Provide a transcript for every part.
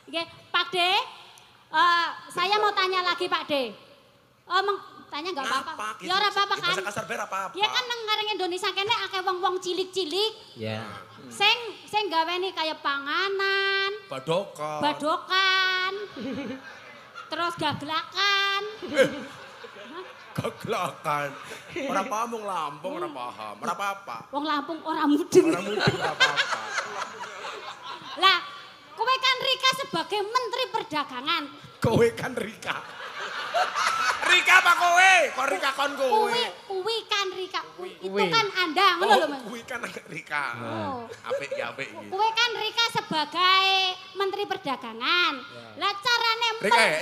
Oke, Pak D, saya mau tanya lagi Pak D. Tanya nggak apa-apa. Ya ora apa-apa kan. Bahasa kasar ber apa-apa. Ya kan nang ngareng Indonesia kene akeh wong-wong cilik-cilik. Ya. Sing gaweni kayak panganan, badokan. Terus gaglakan. Gaglakan. Ora paham wong Lampung, ora paham. Ora apa-apa. Wong Lampung ora mudeng. Ora mudeng ora apa-apa. Lah, kowe kan Rika sebagai Menteri Perdagangan. Kowe kan Rika. Rika apa kowe? Kok Rika kon kowe? Kuwi kan Rika. Itu kan Anda, ngono lho, Mas. Kuwi kan Rika. Oh. Apik ya apik iki. Kowe kan Rika sebagai Menteri Perdagangan. Lah carane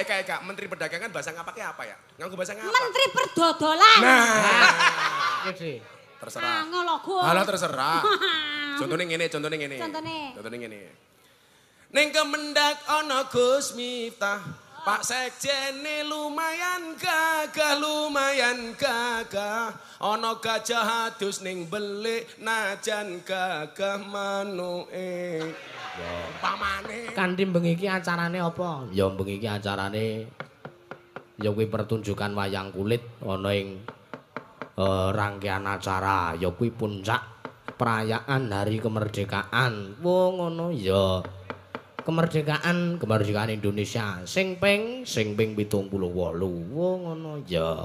Eka, Menteri Perdagangan bahasa ngapake apa ya? Nganggo bahasa ngapa? Menteri Perdodolan. Nah. Iki. Terserah. Ngologo. Alah terserah. Contohnya ngene. Contone. Ning Kemendak ana Gus Miftah. Pak Sekjene lumayan gagah. Ana gajah adus ning belik najan gagah manuke. Ya, umpamane. Kanthi bengi iki acarane apa? Ya bengi iki acarane ya kuwi pertunjukan wayang kulit ana ing rangkaian acara ya kuwi puncak perayaan hari kemerdekaan. Wong ngono ya. Kemerdekaan Indonesia sing ping 78. Wong ngono ya.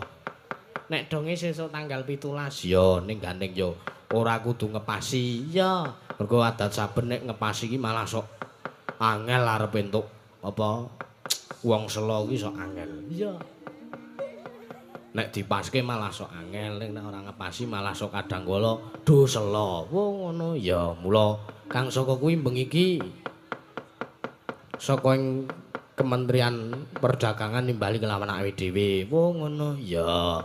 Nek donge sesuk tanggal 17 ya ning gandeng ya ora kudu ngepasi ya. Mergo adat saben nek ngepasi iki malah sok angel arep entuk apa wong selo iki sok angel. Iya. Nek dipaske malah sok angel, nek ora ngepasi malah sok kadang kala do selo. Wong ngono ya. Mula Kang saka kuwi bengi iki saka ing Kementerian Perdagangan nimbali kelawan awake dhewe. Wong ngono ya.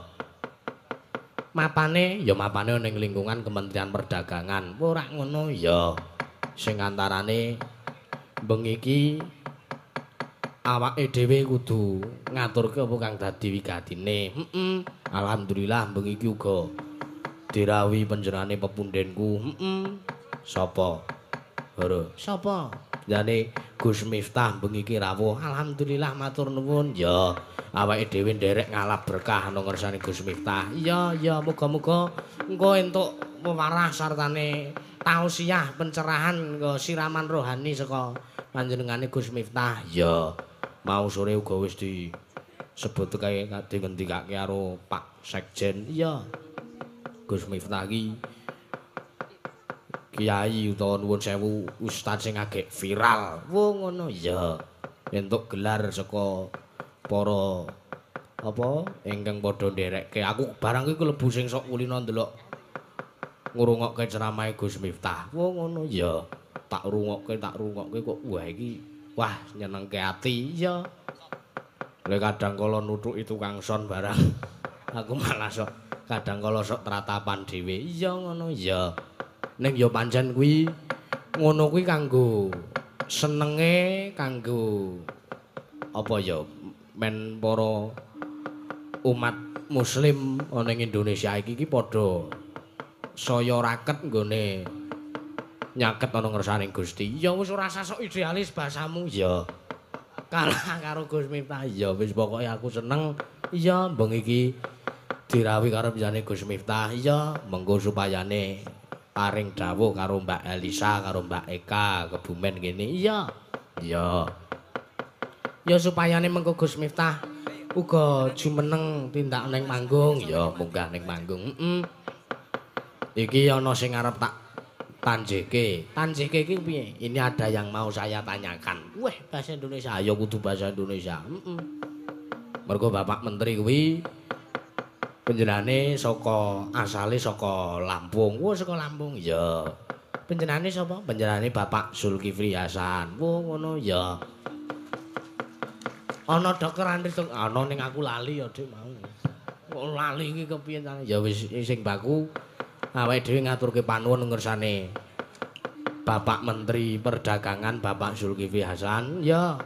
Mapane ning lingkungan Kementerian Perdagangan. Ora ngono ya. Sing antarane bengi iki awake dhewe kudu ngaturke apa kang dadi wigatine. Alhamdulillah bengi iki uga dirawuhi panjenengane pepundhenku. Sapa? Horo. Sapa? Jane Gus Miftah bengi iki rawuh. Alhamdulillah matur nuwun ya. Awake dhewe nderek ngalap berkah nang ngersane Gus Miftah. Iya, muga-muga engko entuk wewarah sartane tausiah pencerahan siraman rohani saka panjenengane Gus Miftah. Ya, mau sore uga wis disebut kae dingendikake karo Pak Sekjen. Iya. Gus Miftah iki Kiai utawa nuwun sewu ustaz sing agek viral. Wong ngono ya. Entuk gelar saka para apa ingkang padha nderekke. Aku barang iki klebu sing sok kulino ndelok ngrungokke ceramahe Gus Miftah. Wong ngono ya. Tak rungokke kok wah nyenengke ati ya. Lek kadang kala nutuki tukang son barang. Aku malah sok kadang kala sok tratapan dhewe. Iya ngono ya. Ning ya pancen kuwi ngono kuwi kanggo senenge kanggo apa ya men para umat muslim ana ing Indonesia iki padha saya raket nggone nyaket ana ngersane Gusti. Ya wis ora usah sok idealis basamu ya. Kalah karo Gus Miftah ya wis pokoke aku seneng. Iya bengi iki dirawuhi karo panjenengane Gus Miftah. Iya mengko supayane paring dawuh karo Mbak Elisa karo Mbak Eka Kebumen kene. Iya. Iya. Ya supayane mengko Gus Miftah uga jumeneng tindak ning manggung. Ya munggah ning manggung. Iki ana sing arep tak tanjeke. Tanjeke iki piye? Ini ada yang mau saya tanyakan. Weh, bahasa Indonesia. Ya kudu bahasa Indonesia. Mergo Bapak Menteri kuwi panjenengane asale saka Lampung. Wah, saka Lampung. Ya. Panjenengane sapa? Panjenengane Bapak Zulkifli Hasan. Wah, ngono ya. Ana Dokter Andri ana ning aku lali ya, Dik mau. Kok lali iki kepiye ta? Ya wis sing baku awake dhewe ngaturke panuwun ngersane Bapak Menteri Perdagangan Bapak Zulkifli Hasan. Ya.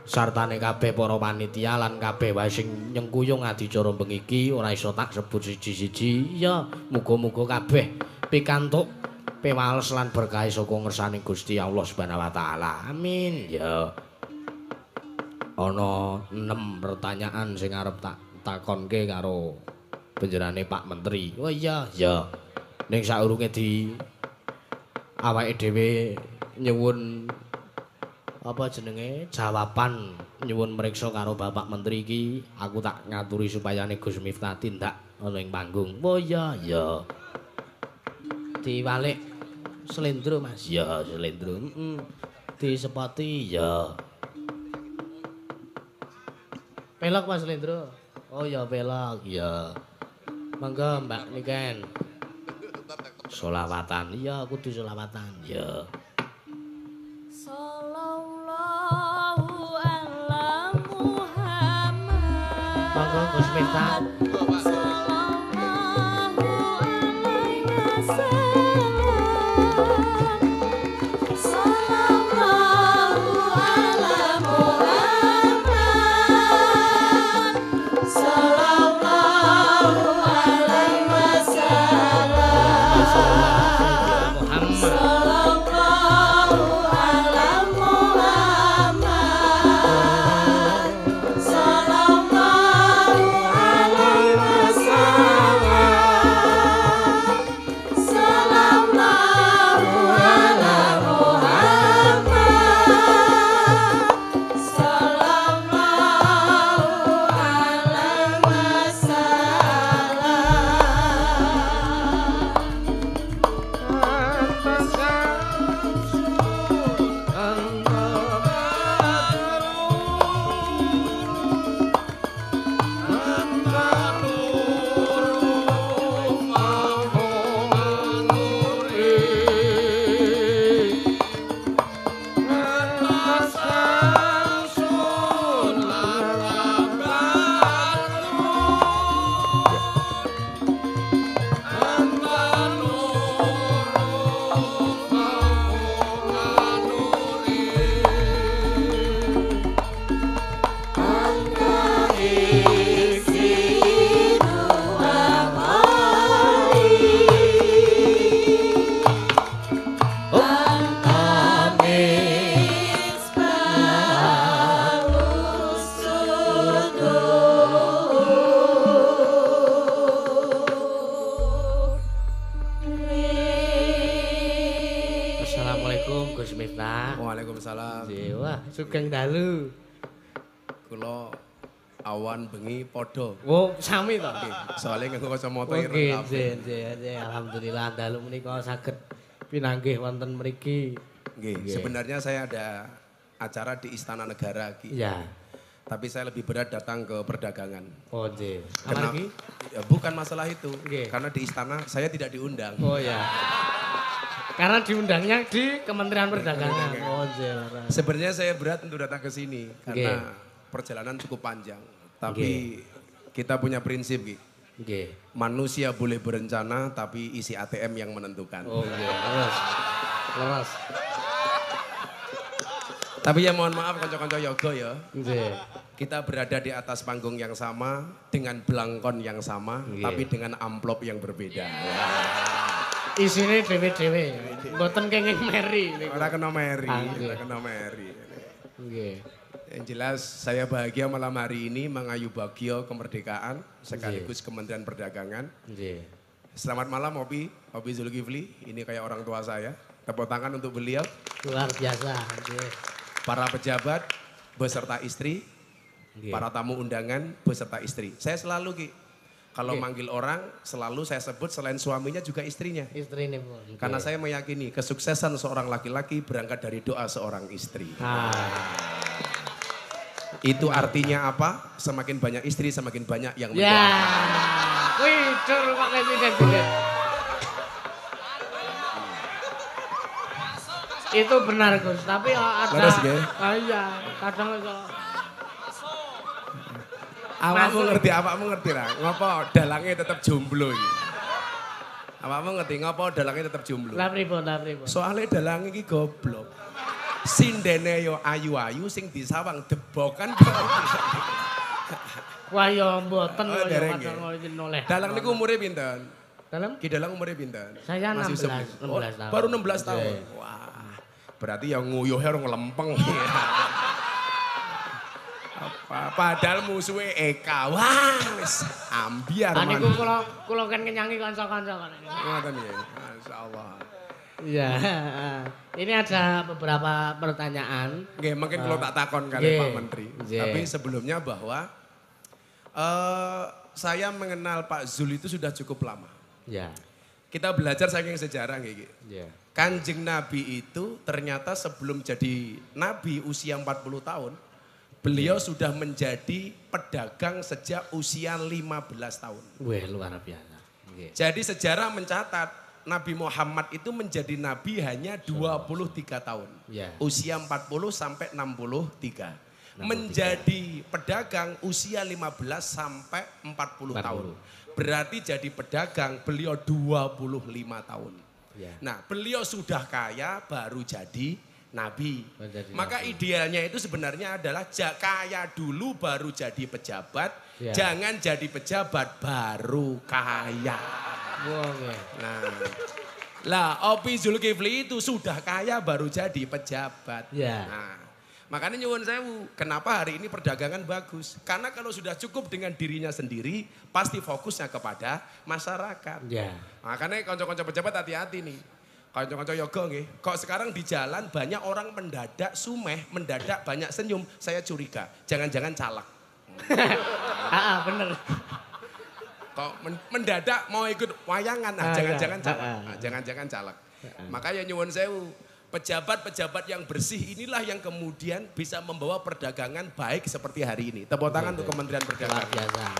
Sartane kabeh para panitia lan kabeh wae sing nyengkuyung adicara bengi iki ora iso tak sebut siji-siji. Ya, muga-muga kabeh pikantuk piwales lan berkah saka ngersane Gusti Allah Subhanahu wa taala. Amin. Ya. Ana 6 pertanyaan sing arep tak takonke karo panjenengane Pak Menteri. Oh iya, ya. Ning saurunge di awake dhewe nyuwun apa jenenge jawaban nyuwun mriksa karo Bapak Menteri iki aku tak ngaturi supayane Gus Miftah tindak ana ing panggung. Oh iya, ya. Diwalik slendro Mas. Ya, slendro. Disepati ya. Pelok Mas Lendro. Oh ya pelok ya. Monggo Mbak Niken. Solawatan. Iya kudu solawatan. Ya. Sallallahu ala Muhammad. Monggo Gus Miftah. Sugeng dalu. Kula awan bengi padha. Oh, sami to. Soale nganggo kacamata ireng kabeh. Nggih, alhamdulillah dalu menika saged pinanggih wonten mriki. Nggih, sebenarnya saya ada acara di Istana Negara iki. Iya. Tapi saya lebih berat datang ke perdagangan. Oh, nggih. Kenapa? Ya, bukan masalah itu. Nggih. Karena di istana saya tidak diundang. Oh ya. Karena diundangnya di Kementerian Perdagangan. Oh, jelas. Sebenarnya saya berat untuk datang ke sini karena perjalanan cukup panjang. Tapi kita punya prinsip, Ki. Manusia boleh berencana tapi isi ATM yang menentukan. Oh, iya. Leres. Tapi ya mohon maaf kanca-kanca yoga ya. Nggih. Kita berada di atas panggung yang sama dengan blangkon yang sama tapi dengan amplop yang berbeda. Isine dhewe-dhewe, mboten kenging meri. Ora kena meri, ora kena meri. Nggih. Yang jelas saya bahagia malam hari ini mengayu bagio kemerdekaan sekaligus Kementerian Perdagangan. Nggih. Selamat malam Obi Zulkifli, ini kayak orang tua saya. Tepuk tangan untuk beliau. Luar biasa. Nggih. Para pejabat beserta istri, para tamu undangan beserta istri. Saya selalu Ki. Kalau manggil orang selalu saya sebut selain suaminya juga istrinya. Istrinya pun. Karena saya meyakini kesuksesan seorang laki-laki berangkat dari doa seorang istri. Itu artinya apa? Semakin banyak istri semakin banyak yang mendoakan. Ya, widur Pak Presiden. Itu benar Gus, tapi ada. Iya, kadang kalau awakmu ngerti lah, ngopo dalangnya tetap jomblo iki. Awakmu ngerti ngopo dalangnya tetap jomblo. Lah pripun. Soale dalangnya iki goblok. Sindene yo ayu-ayu sing disawang debokan. Wah ya mboten kok ya kadang noleh. Dalang niku umure pinten? Ki Dalang umurnya pinten? Saya Masih 16 tahun. Baru 16 tahun. Wah. Berarti yang nguyuhnya orang lempeng. Padahal musuhnya Eka. Wah, wis ambiar man. Niku kula kan kenyangi kanca-kanca kan. Ngoten ya. Masyaallah. Iya. Ini ada beberapa pertanyaan. Nggih, mungkin kalau tak takon kali Pak Menteri. Tapi sebelumnya bahwa saya mengenal Pak Zul itu sudah cukup lama. Ya. Kita belajar saking sejarah nggih. Ya. Kanjeng Nabi itu ternyata sebelum jadi Nabi usia 40 tahun, beliau sudah menjadi pedagang sejak usia 15 tahun. Wah, luar biasa. Okay. Jadi sejarah mencatat Nabi Muhammad itu menjadi Nabi hanya 23 tahun. Yeah. Usia 40 sampai 63. Menjadi pedagang usia 15 sampai 40 tahun. Berarti jadi pedagang beliau 25 tahun. Yeah. Nah, beliau sudah kaya baru jadi Nabi. Maka idealnya itu sebenarnya adalah kaya dulu baru jadi pejabat. Yeah. Jangan jadi pejabat baru kaya. Nah, lah Opi Zulkifli itu sudah kaya baru jadi pejabat. Yeah. Nah, makanya nyuwun sewu, kenapa hari ini perdagangan bagus? Karena kalau sudah cukup dengan dirinya sendiri, pasti fokusnya kepada masyarakat. Yeah. Makanya konco-konco pejabat hati-hati nih. Konco-konco yoga nggih. Kok sekarang di jalan banyak orang mendadak sumeh, mendadak banyak senyum, saya curiga. Jangan-jangan calak. Bener. Kok mendadak mau ikut wayangan, jangan-jangan calak. Jangan-jangan calak. Makanya nyuwun sewu, pejabat-pejabat yang bersih inilah yang kemudian bisa membawa perdagangan baik seperti hari ini. Tepuk tangan untuk Kementerian Perdagangan.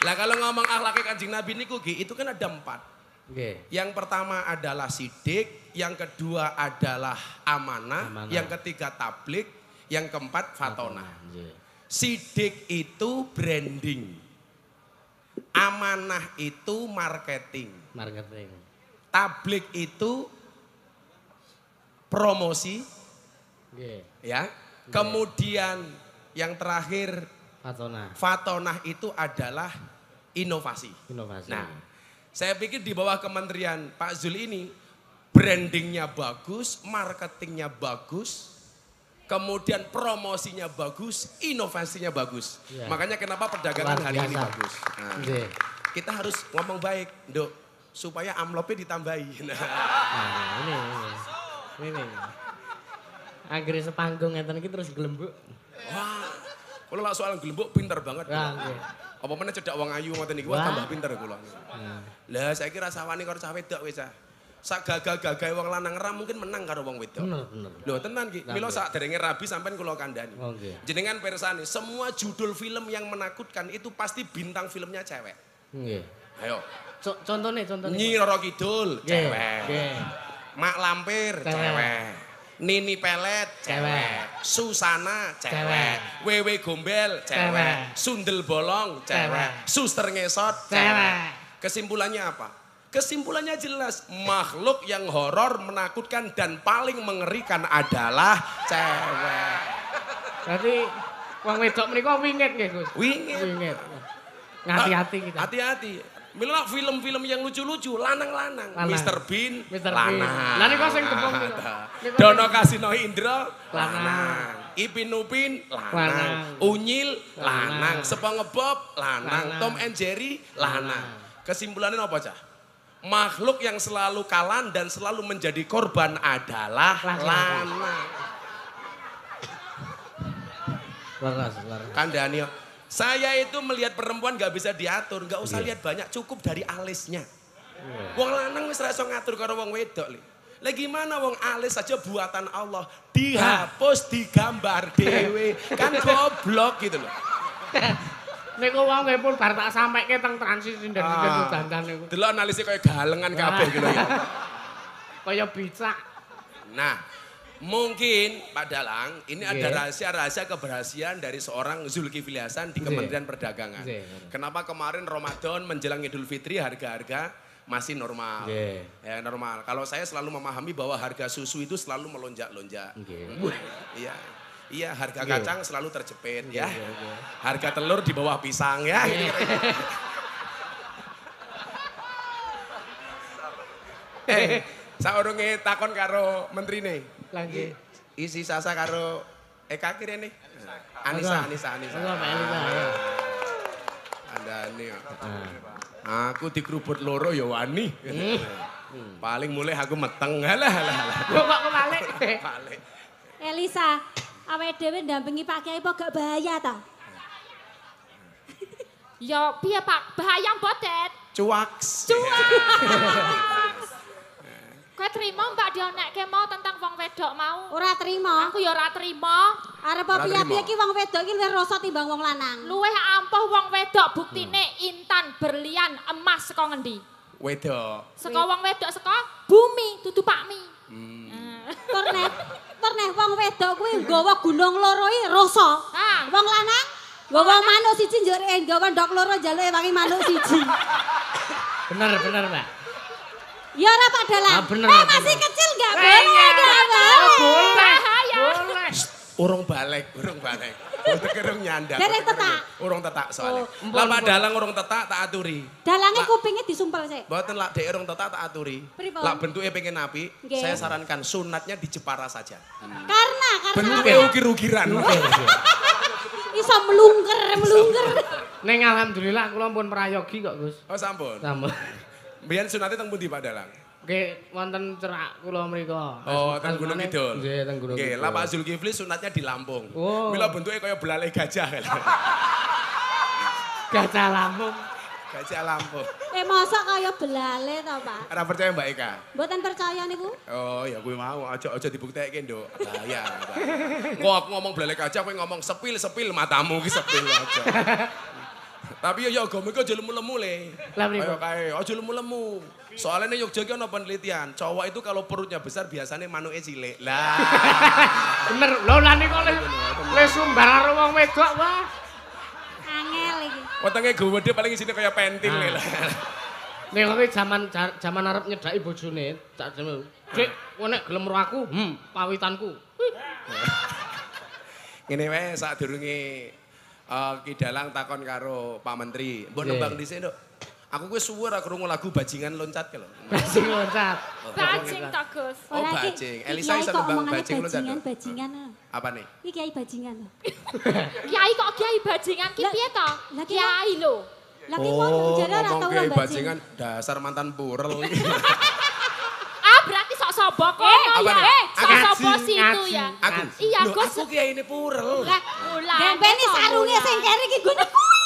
Nah, kalau ngomong akhlaknya Kanjeng Nabi niku itu kan ada 4. Yang pertama adalah sidik, yang kedua adalah amanah, yang ketiga tablik, yang keempat fatonah. Sidik itu branding. Amanah itu marketing. Tablik itu promosi. Ya. Kemudian yang terakhir fatonah itu adalah inovasi. Nah, saya pikir di bawah kementerian Pak Zul ini brandingnya bagus, marketingnya bagus, kemudian promosinya bagus, inovasinya bagus. Yeah. Makanya kenapa perdagangan hari ini bagus. Nah, kita harus ngomong baik, Nduk, supaya amplopnya ditambahi. Ini. Akhirnya sepanggung ngeten iki terus gelembuk. Wah, kalau lah soal gelembuk pinter banget. Apa mana cedak wong ayu ngoten iki tambah pinter kula. Lah saiki rasa wani karo cah wedok wis ah. Sak gagah-gagahe wong lanang ram mungkin menang karo wong wedok. Bener. Lho tenan ki. Mila sak derenge rabi sampean kula kandhani. Jenengan pirsani, semua judul film yang menakutkan itu pasti bintang filmnya cewek. Nggih. Ayo. Contohnya. Nyi Roro Kidul cewek. Mak Lampir cewek. Nini Pelet, cewek. Susana, cewek. Wewe Gombel, cewek. Sundel Bolong, cewek. Suster Ngesot, cewek. Kesimpulannya apa? Kesimpulannya jelas, makhluk yang horor, menakutkan dan paling mengerikan adalah cewek. Berarti wong wedok menika wingit nggih, Gus? Wingit. Hati-hati kita. Hati-hati. Mila film-film yang lucu-lucu, lanang-lanang. Mr. Bean, lanang. Lah niku sing tepung Dono Kasino Indra, lanang. Ipin Upin, lanang. Unyil, lanang. SpongeBob, lanang. Tom and Jerry, lanang. Kesimpulannya apa, Cah? Makhluk yang selalu kalah dan selalu menjadi korban adalah lanang. Laras. Kandhani. Saya itu melihat perempuan gak bisa diatur, gak usah lihat banyak, cukup dari alisnya. Wong lanang wis ra iso ngatur karo wong wedok li. Lah gimana wong alis saja buatan Allah, dihapus digambar dhewe, kan goblok gitu loh. Niku wong nggih pun bar tak sampeke teng transisi sindan-sindan dandan niku. Delok analisnya kaya galengan kabeh gitu lho. Kaya bicak. Nah, mungkin Pak Dalang ini ada rahasia-rahasia keberhasilan dari seorang Zulkifli Hasan di Kementerian Perdagangan. Kenapa kemarin Ramadan menjelang Idul Fitri harga-harga masih normal. Ya normal. Kalau saya selalu memahami bahwa harga susu itu selalu melonjak-lonjak. Iya, harga kacang selalu terjepit ya. Harga telur di bawah pisang ya. Saurunge takon karo menterine. Lagi. Isi Sasa karo Eka kirene. Anissa. Mbak Elisa. Andane. Aku dikerubut loro ya wani. Paling mulai aku meteng. Halah. Kok kebalik? Balik. Elisa, awake dhewe ndampingi Pak Kiai apa gak bahaya ta? Ya piye Pak, bahaya mboten. Cuaks. Kowe trimo Mbak dionekke mau tentang wong wedok mau? Ora trima. Aku ya ora trimo. Arep piye-piye ki wong wedok ki luwih rasa timbang wong lanang. Luwih ampuh wong wedok buktine intan, berlian, emas saka ngendi? Wedok. Saka wong wedok saka bumi, dudu pakmi. Terneh wong wedok kuwi nggawa gunung loro iki rasa. Ah. Wong lanang nggawa manuk siji njur nggawa ndok loro njaluke wangi manuk siji. Bener, Mbak. Ya ora Pak Dalang. Bener. Masih kecil enggak boleh. Boleh. Urung balik. Urung nyandak. Derek tetak. Urung tetak soalnya. Lah Pak Dalang urung tetak tak aturi. Dalange kupinge disumpel sik. Mboten lak dek urung tetak tak aturi. Pripun? Lak bentuke pengen apik, Nggih. saya sarankan sunatnya di Jepara saja. Karena Bentuke ukir-ukiran. iso melungker. Ning alhamdulillah kula pun prayogi kok, Gus. Oh sampun. Sampun. Mbiyen sunate teng pundi Pak Dalang? Nggih, wonten cerak kula mriku. Oh, teng Gunung Kidul. Nggih, teng Gunung Nggih, Kidul. lah Pak Zulkifli sunatnya di Lampung. Oh. Mila bentuknya kaya belalai gajah. Gajah Lampung. Gajah Lampung. Mosok kaya belale to, Pak. Ora percaya Mbak Eka? Mboten percaya niku. Oh, ya kuwi mau aja dibuktekke, Nduk. Bahaya. Kok aku ngomong belalai gajah, kowe ngomong sepil matamu ki sepil aja. Tapi ya agama iku aja lemu-lemu le. Lah pripun? Ayo kae, aja lemu-lemu. Soalnya nih Yogyakarta ana penelitian, cowok itu kalau perutnya besar biasanya manuke cilik. Lah. Bener, lho lah niku le sumbar karo wong wedok wah. Angel iki. Wetenge gede paling isine kaya pentil le lah. Nek kowe jaman arep nyedaki bojone, tak jeme. Dik, kowe nek gelem karo aku, pawitanku. Ngene wae sadurunge Ki Dalang takon karo Pak Menteri. Mbok nembang dhisik, Nduk. Aku kuwi suwe ora krungu lagu bajingan loncat ke lho. Bajing loncat. Bajing to, Gus. Oh, bajing. Elisa iso nembang bajing loncat. Bajingan. Apa nih? Iki kiai bajingan. Kiai kok kiai bajingan ki piye to? Kiai lho. Lah ki wong jare ora tau Kayak bajingan. bajingan dasar mantan purel. Ah, berarti sok sobo kono apa ya. nih? Sok sobo situ ya. Aku. Iya, Loh, Gus. aku kiai ini purel. Lah, ulah. Dempeni sarunge sing kere iki gune kuwi.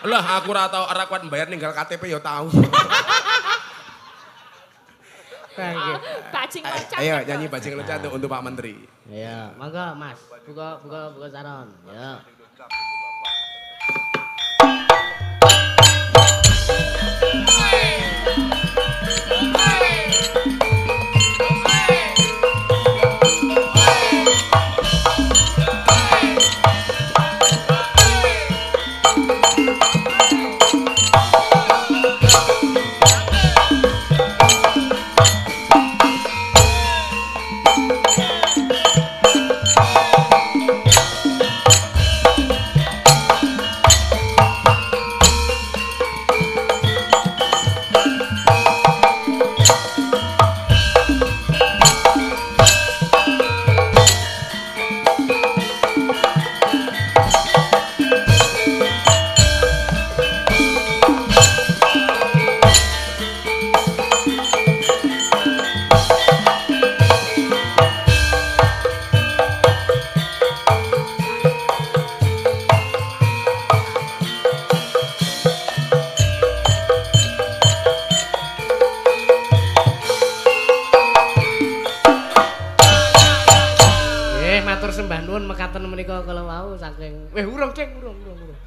Lah aku ora tau ora kuat bayar ninggal KTP ya tahu. Bajing loncat. Ayo nyanyi bajing loncat untuk Pak Menteri. Ya, mangga Mas. Buka saron. Ya.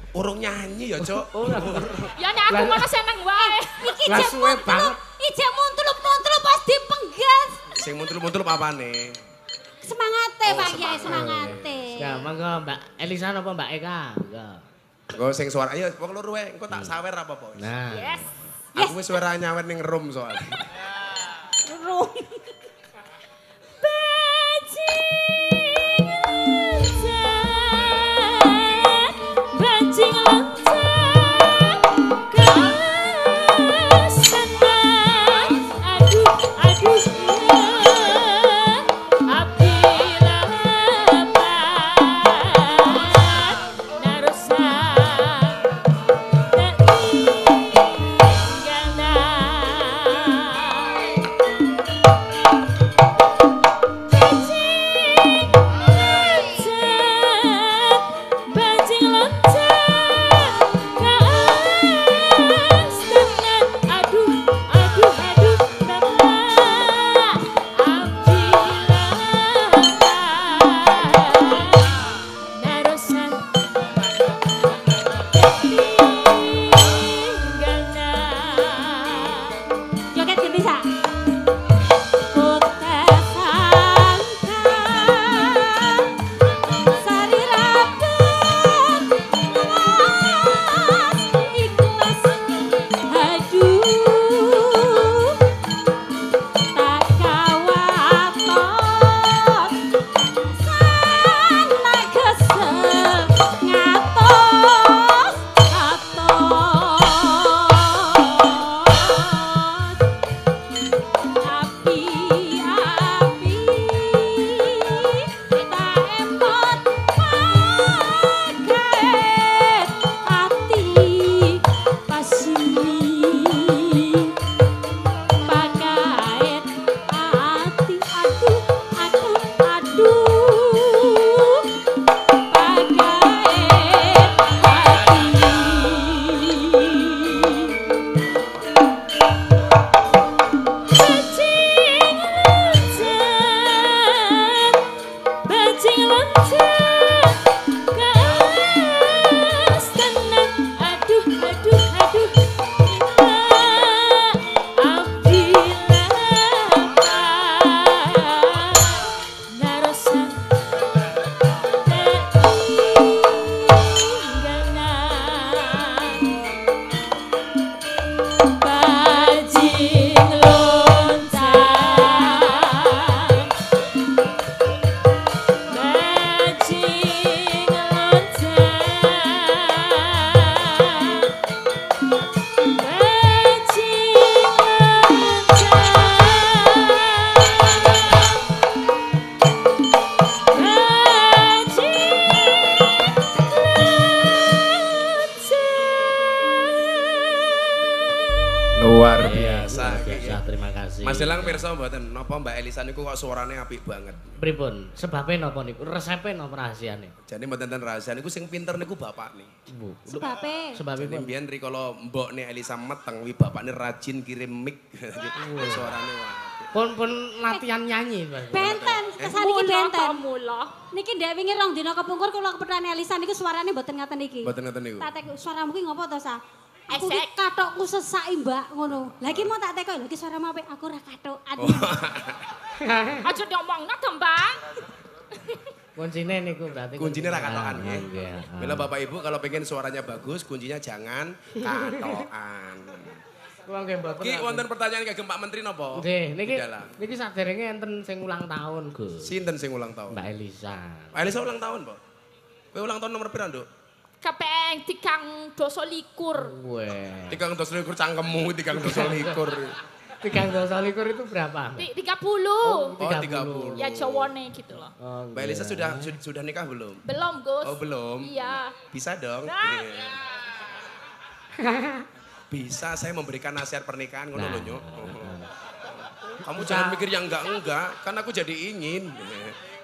Urung nyanyi ya, Cuk. Ya nek aku malah seneng wae. Iki Lah jek suwe banget. Ijek muntulup-muntulup pas dipenggas. Sing muntul-muntul apane? Semangate Pak Kiai, semangate. Ya, mangga Mbak Elisa napa Mbak Eka? Ya. Engko sing suara ayo wong loro wae, engko tak sawer apa apa. Nah. Yes. Aku wis suara nyawer ning room soalnya. Rum. Bajing loncat ke sana. Aduh. Luar biasa. Terima kasih. Mas Elang pirsa mboten napa Mbak Elisa niku kok suarane apik banget. Pripun? Sebabe napa niku? Resepe napa rahasiane? Jadi mboten ten rahasia niku sing pinter niku bapakne. Sebabe. Sebabe Jadi mbiyen rikala mbokne Elisa meteng wi bapakne rajin kirim mic. Suarane apik. Pun latihan nyanyi, Mas. Benten, kesaniki benten. Mula. Niki ndek wingi rong dina kepungkur kula kepethane Elisa niku suarane mboten ngaten iki. Mboten ngoten niku. Tak tek suaramu ki ngopo to, Sa? Aku ki Esek. katokku sesak Mbak ngono. Lah iki mau tak tekok lho iki suaramu apik aku ora katokan. Aja diomongno to, Mbak. Kuncine niku berarti. Kuncinya ra katokan nggih. Nggih. Bila Bapak Ibu kalau pengen suaranya bagus, kuncinya jangan katokan. Kula nggih mboten. Ki wonten pertanyaan kagem Pak Menteri napa? Nggih, niki Di dalam. niki saderenge enten sing ulang tahun, Gus. Sinten sing ulang tahun? Mbak Elisa. Pak Elisa ulang tahun, Pak. Kowe ulang tahun nomor pira, Nduk? Kepeng 321. Weh. 321 cangkemmu 321. 321 itu berapa? Mbak? 30. Oh, 30. Ya Jawane gitu loh. Oh, Mbak Elisa sudah nikah belum? Belum, Gus. Oh, belum. Iya. Bisa dong. Nah. Iya. Bisa saya memberikan nasihat pernikahan ngono lho, Nyok. Kamu jangan mikir yang enggak, kan aku jadi ingin.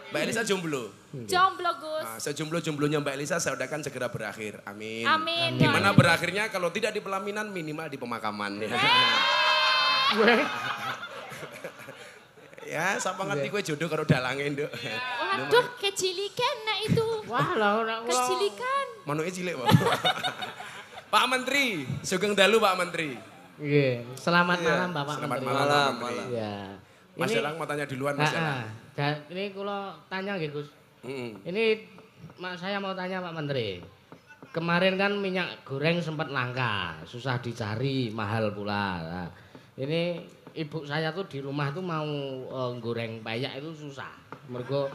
Mbak Elisa jomblo. Jomblo, Gus. Nah, sejomblo-jomblonya Mbak Elisa saya udakan segera berakhir. Amin. Amin. Gimana berakhirnya kalau tidak di pelaminan minimal di pemakaman. Ya, siapa ngerti gue jodoh karo dalange, Nduk. Waduh, kecilikan nah itu. Wah, lah ora Kecilikan. Manuke cilik, Pak. Pak Menteri, sugeng dalu Pak Menteri. Nggih, selamat malam Bapak Selamat Menteri. malam, Pak Menteri. Iya. Mas Elang mau tanya duluan, Mas Elang. Ini kula tanya nggih, Gus. Mm-mm. Ini saya mau tanya Pak Menteri. Kemarin kan minyak goreng sempat langka, susah dicari, mahal pula. Nah, ini ibu saya tuh di rumah tuh mau goreng payak itu susah. Mergo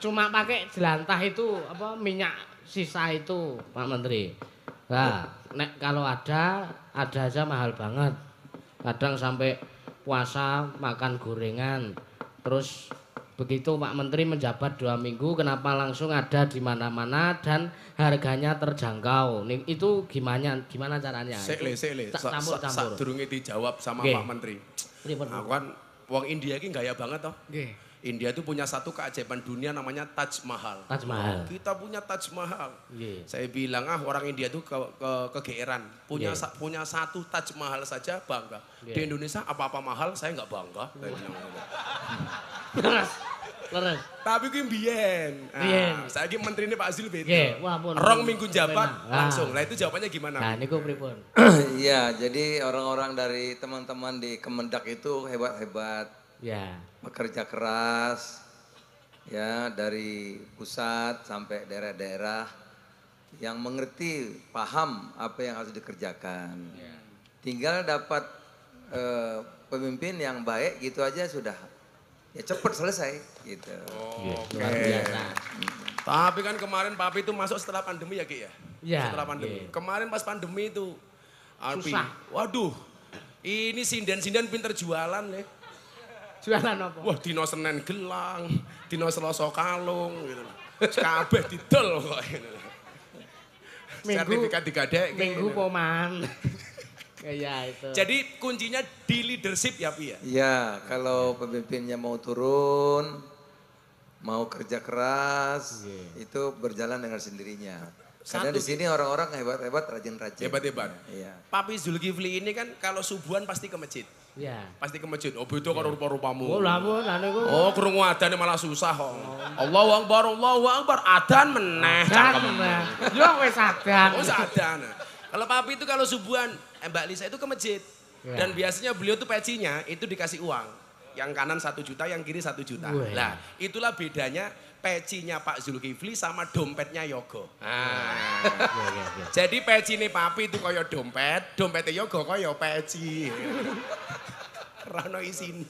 cuma pakai jelantah itu apa minyak sisa itu, Pak Menteri. Nah, nek kalau ada aja mahal banget. Kadang sampai puasa makan gorengan. Terus begitu Pak Menteri menjabat 2 minggu, kenapa langsung ada di mana-mana dan harganya terjangkau? Itu gimana caranya? Sik le. Campur-campur. Sadurunge dijawab sama Nggih. Pak Menteri. Pripun? Aku kan wong India iki gaya banget toh. Nggih. India itu punya satu keajaiban dunia namanya Taj Mahal. Taj Mahal. Kita punya Taj Mahal. Nggih. Saya bilang orang India itu kegeeran. Punya punya satu Taj Mahal saja bangga. Di Indonesia apa-apa mahal saya nggak bangga. Saya bilang gitu. Leres. Tapi ku mbiyen. Mbiyen. Saiki menterine Pak Azil beda. Nggih, wah pun. Rong minggu jabat Penak. langsung. Lah itu jawabannya gimana? Nah, niku pripun? Iya, jadi orang-orang dari teman-teman di Kemendak itu hebat-hebat, Ya. bekerja keras, ya dari pusat sampai daerah-daerah yang mengerti, paham apa yang harus dikerjakan. Tinggal dapat pemimpin yang baik gitu aja sudah, ya cepat selesai gitu. Luar biasa. Tapi kan kemarin Papi itu masuk setelah pandemi ya Ki ya? Iya, Setelah pandemi. iya. Kemarin pas pandemi itu, Alpi, Susah. waduh, ini sinden-sinden pinter jualan nih. Jualan apa? Wah, dino Senin gelang, dino Selasa kalung, gitu. Kabeh didol kok. Sertifikat digadek. Minggu poman. Ya itu. Jadi kuncinya di leadership ya Pi ya? Iya, kalau pemimpinnya mau turun, mau kerja keras, itu berjalan dengan sendirinya. Karena Satu, di sini orang-orang hebat-hebat, rajin-rajin. Hebat-hebat. Iya. Papi Zulkifli ini kan kalau subuhan pasti ke masjid. Iya. Pasti ke masjid. Oh beda karo rupa-rupamu. Oh lah niku. Oh krungu adzane malah susah kok. Allahu Akbar, adzan meneh. Yo wis adan. Oh adzan. Kalau papi itu kalau subuhan, Mbak Lisa itu ke masjid. Ya. Dan biasanya beliau tuh pecinya itu dikasih uang. Yang kanan 1 juta, yang kiri 1 juta. Nah itulah bedanya pecinya Pak Zulkifli sama dompetnya Yogo. Jadi peci ini papi itu kaya dompet, dompetnya Yogo kaya peci. Rano isine.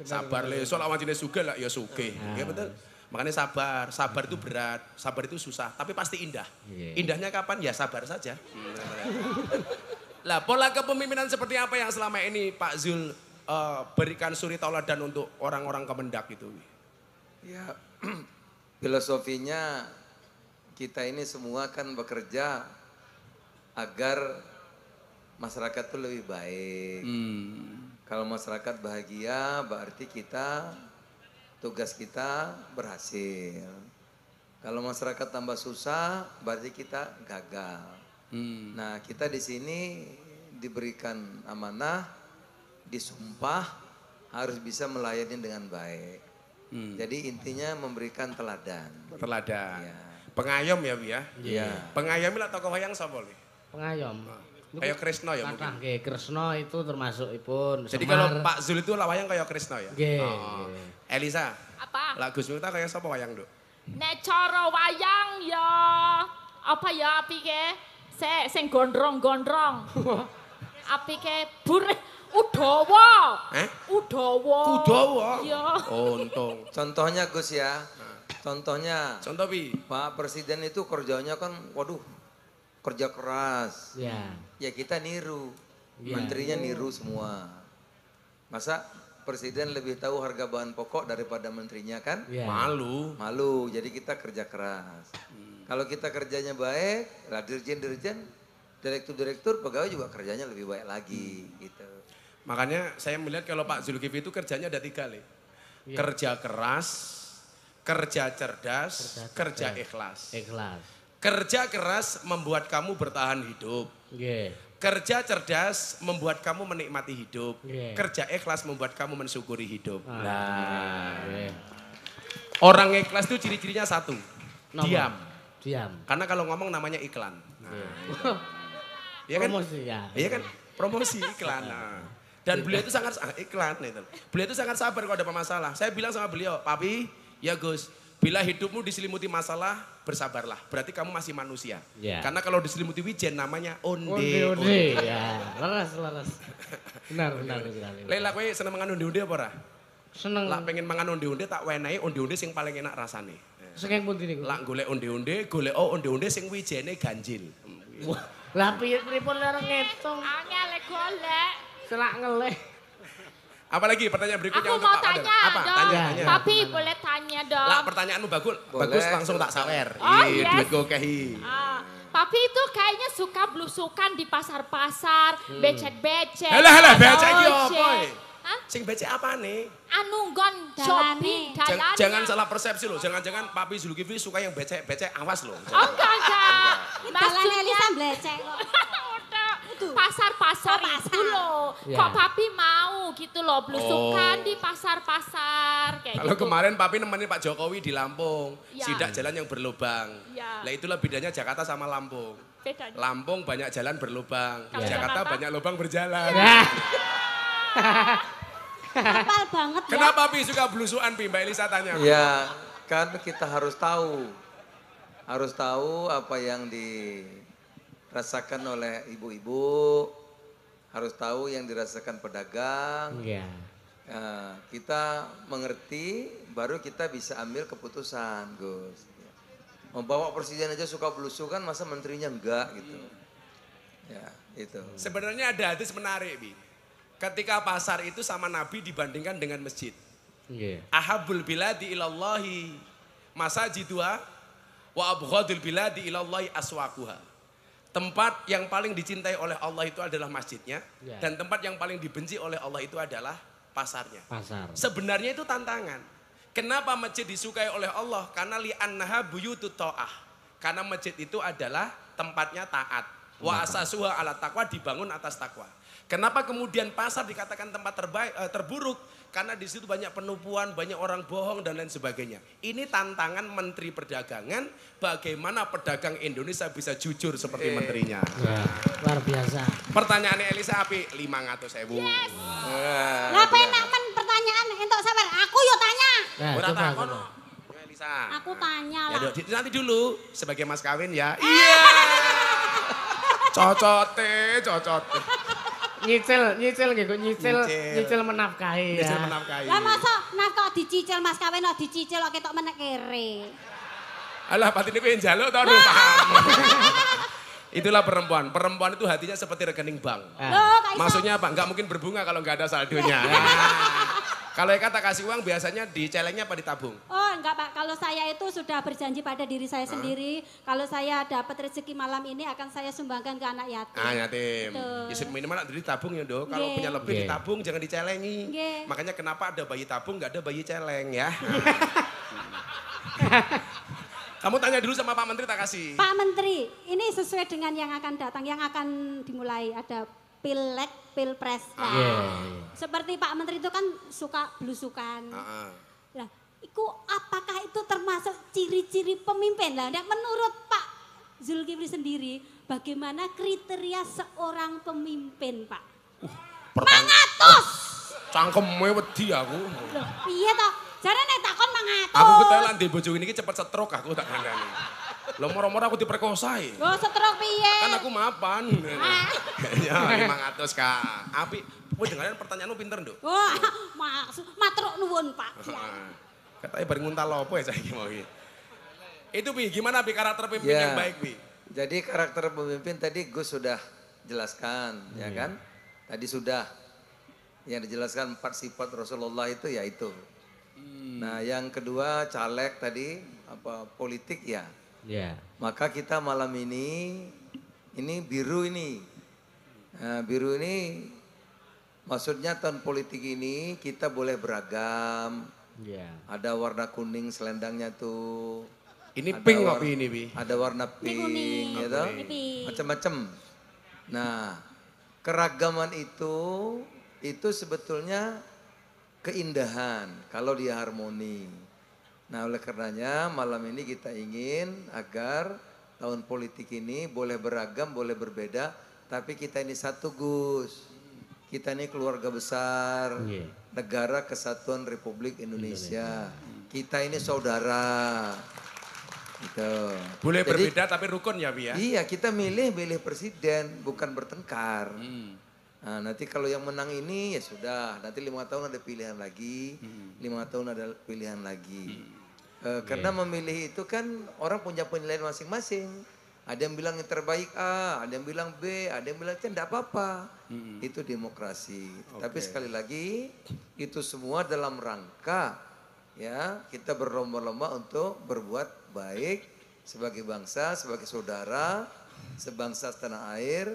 Sabar le, soal awan jenis suge lah ya suge. Ya betul. Makanya sabar itu berat, sabar itu susah, tapi pasti indah. Indahnya kapan? Ya sabar saja. Lah pola kepemimpinan seperti apa yang selama ini Pak Zul berikan suri tauladan untuk orang-orang Kemendak itu? Ya, filosofinya kita ini semua kan bekerja agar masyarakat itu lebih baik. Kalau masyarakat bahagia berarti tugas kita berhasil. Kalau masyarakat tambah susah berarti kita gagal. Nah kita di sini diberikan amanah, disumpah harus bisa melayani dengan baik. Jadi intinya memberikan teladan. Teladan. Ya. Pengayom ya Bu ya? Iya. Pengayom lah tokoh wayang sapa le? Pengayom. Kayak Kresna ya mungkin. Nggih, Kresna itu termasuk ipun. Jadi kalau Pak Zul itu lah wayang kayak Kresna ya? Nggih. Elisa. Apa? Lah Gus Miftah kayak sapa wayang, Duk? Nek cara wayang ya apa ya apike? Sing gondrong-gondrong. Apike Udawa. Kudawa. Iya. Oh, untung. Contohnya Gus ya. Contohnya Contoh Pi. Pak Presiden itu kerjanya kan waduh kerja keras. Ya. Ya kita niru. Ya. Menterinya niru semua. Masa Presiden lebih tahu harga bahan pokok daripada menterinya kan? Ya. Malu. Jadi kita kerja keras. Kalau kita kerjanya baik, lah dirjen-dirjen, direktur-direktur, pegawai juga kerjanya lebih baik lagi gitu. Makanya saya melihat kalau Pak Zulkifli itu kerjanya ada 3 le. Kerja keras, kerja cerdas, kerja ikhlas. Kerja keras membuat kamu bertahan hidup. Kerja cerdas membuat kamu menikmati hidup. Kerja ikhlas membuat kamu mensyukuri hidup. Orang ikhlas itu ciri-cirinya satu. Diam. Karena kalau ngomong namanya iklan. Iya kan? Promosi ya. Iya kan? Promosi iklan. Dan beliau itu sangat iklan itu. Beliau itu sangat sabar kalau ada masalah. Saya bilang sama beliau, "Papi, ya Gus, bila hidupmu diselimuti masalah, bersabarlah. Berarti kamu masih manusia." Karena kalau diselimuti wijen namanya onde. Ya, leres. Benar. Lela kowe seneng mangan onde-onde apa ora? Seneng. Lah pengen mangan onde-onde tak wenehi onde-onde sing paling enak rasane. Saking pundi niku? Lah golek onde-onde, golek onde-onde sing wijene ganjil. Lah piye pripun ora ngitung? Angel golek. Selak ngeleh. Apalagi pertanyaan berikutnya Aku untuk mau Pak Padar. tanya Apa? dong. Tanya. Papi boleh tanya dong. Lah pertanyaanmu bagus. Bagus langsung tak sawer. Oh, yes. Duitku kehi. Papi itu kayaknya suka blusukan di pasar-pasar, becek-becek. Halah becek iki ojek. apa? Hah? Sing becek apane? Anu nggon shopping dalannya. Jangan salah persepsi loh. Jangan-jangan Papi Zulkifli suka yang becek-becek, awas loh. Oh enggak. Dalane Elisa blecek kok. Pasar-pasar itu loh. Ya. Kok papi mau gitu loh blusukan di pasar-pasar kayak Kalau gitu. kemarin Papi nemenin Pak Jokowi di Lampung, Ya. sidak jalan yang berlubang. Ya. Lah itulah bedanya Jakarta sama Lampung. Bedanya. Lampung banyak jalan berlubang, Kalau Jakarta Jakarta? banyak lubang berjalan. Hafal banget ya. Kenapa Pi suka blusukan Pi? Mbak Elisa tanya. Ya kan kita harus tahu apa yang dirasakan oleh ibu-ibu, harus tahu yang dirasakan pedagang. Iya. Nah, kita mengerti baru kita bisa ambil keputusan, Gus. Membawa presiden aja suka belusukan, masa menterinya enggak gitu. Ya, itu. Sebenarnya ada hadis menarik Pi. Ketika pasar itu sama Nabi dibandingkan dengan masjid. Iya. Ahabul biladi ilallahi masajiduha wa abghadul biladi ilallahi aswaquha. Tempat yang paling dicintai oleh Allah itu adalah masjidnya. Ya. Dan tempat yang paling dibenci oleh Allah itu adalah pasarnya. Pasar. Sebenarnya itu tantangan. Kenapa masjid disukai oleh Allah? Karena li'annaha buyutut ta'ah. Karena masjid itu adalah tempatnya taat. Wa asasuha ala taqwa, dibangun atas takwa. Kenapa kemudian pasar dikatakan tempat terburuk? Karena di situ banyak penipuan, banyak orang bohong dan lain sebagainya. Ini tantangan Menteri Perdagangan, bagaimana pedagang Indonesia bisa jujur seperti menterinya. Luar biasa. Pertanyaannya Elisa api 500.000. Yes. Lah penak men pertanyaan entuk sabar. Aku yo tanya. Ora Coba. takon. Elisa. Aku tanya Ya, lah. nanti dulu sebagai mas kawin ya. Iya. Cocote. Nyicil nggih kok nyicil menafkahi ya. Bisa menafkahi. Lah masa kok dicicil Mas kawin kok dicicil kok ketok menek kere. Alah batin itu yang jaluk tau paham. Itulah perempuan. Perempuan itu hatinya seperti rekening bank. Loh, kak iso. Maksudnya apa? Nggak mungkin berbunga kalau nggak ada saldonya. Kalau Eka tak kasih uang biasanya dicelengnya apa ditabung? Oh enggak Pak, kalau saya itu sudah berjanji pada diri saya sendiri, kalau saya dapat rezeki malam ini akan saya sumbangkan ke anak yatim. Ah yatim. Betul. Ya, minimal nak ditabung ya dok. Kalau Nggih. punya lebih Nggih. ditabung jangan dicelengi. Nggih. Makanya kenapa ada bayi tabung nggak ada bayi celeng ya. Kamu tanya dulu sama Pak Menteri tak kasih. Pak Menteri, ini sesuai dengan yang akan datang, yang akan dimulai ada Pileg, Pilpres. Nah, seperti Pak Menteri itu kan suka belusukan. Lah, itu apakah itu termasuk ciri-ciri pemimpin? Lah, menurut Pak Zulkifli sendiri, bagaimana kriteria seorang pemimpin, Pak? Mangatus! Cangkemnya wedi aku. Loh, piye toh? Jare nek takon mangatus. Aku ketelan di bojo ini cepet stroke aku tak kandani. Lo moro-moro aku diperkosai. Oh, stroke piye? Kan aku mapan. Ya 500 Kak. Api, kowe dengarin pertanyaanmu pinter, Nduk. Wah, maksud matruk nuwun, Pak. Katanya bareng nguntal lopo ya saiki mau iki. Itu Pi, gimana Pi karakter pemimpin Ya. yang baik Pi? Jadi karakter pemimpin tadi Gus sudah jelaskan, ya kan? Tadi sudah yang dijelaskan 4 sifat Rasulullah itu ya itu. Nah, yang kedua caleg tadi apa politik ya. Iya. Maka kita malam ini biru ini. Nah, biru ini maksudnya tahun politik ini kita boleh beragam. Iya. Ada warna kuning selendangnya tuh. Ini Ada pink war- kok Pi ini Pi. Ada warna pink, kuning, ya toh? ini pink. Macam-macam. Nah, keragaman itu sebetulnya keindahan kalau dia harmoni. Nah, oleh karenanya malam ini kita ingin agar tahun politik ini boleh beragam, boleh berbeda, tapi kita ini satu Gus. Kita ini keluarga besar, Iya. Negara Kesatuan Republik Indonesia. Kita ini saudara. Gitu. Boleh Jadi, berbeda tapi rukun ya Pi ya. Iya, kita milih presiden, bukan bertengkar. Nah, nanti kalau yang menang ini ya sudah, nanti 5 tahun ada pilihan lagi, 5 tahun ada pilihan lagi. Karena memilih itu kan orang punya penilaian masing-masing. Ada yang bilang yang terbaik A, ada yang bilang B, ada yang bilang C, tidak apa-apa. Itu demokrasi. Tapi sekali lagi, itu semua dalam rangka ya kita berlomba-lomba untuk berbuat baik sebagai bangsa, sebagai saudara, sebangsa tanah air.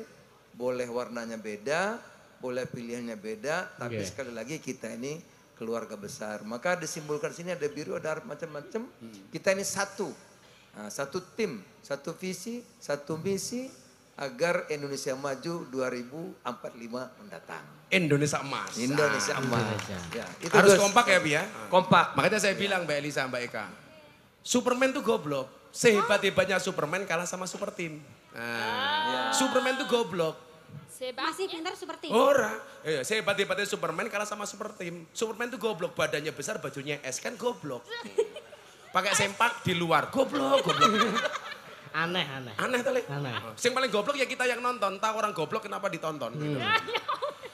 Boleh warnanya beda, boleh pilihannya beda, tapi sekali lagi kita ini keluarga besar. Maka disimbolkan sini ada biru, ada macam-macam. Kita ini satu. Nah, satu tim, satu visi, satu misi agar Indonesia maju 2045 mendatang. Indonesia emas. Indonesia emas. Indonesia. Ya, itu Harus Gus. kompak ya Pi ya. Kompak. Makanya saya bilang Mbak Elisa, Mbak Eka. Superman tuh goblok. Sehebat-hebatnya Superman kalah sama super team. Nah, Superman tuh goblok. Masih pintar seperti Ora. Iya, sehebat-hebatnya Superman kalah sama super team. Superman tuh goblok, badannya besar, bajunya es kan goblok. Pakai sempak di luar, goblok. Aneh. Aneh tali. Aneh. Sing paling goblok ya kita yang nonton. Tahu orang goblok kenapa ditonton. Gitu.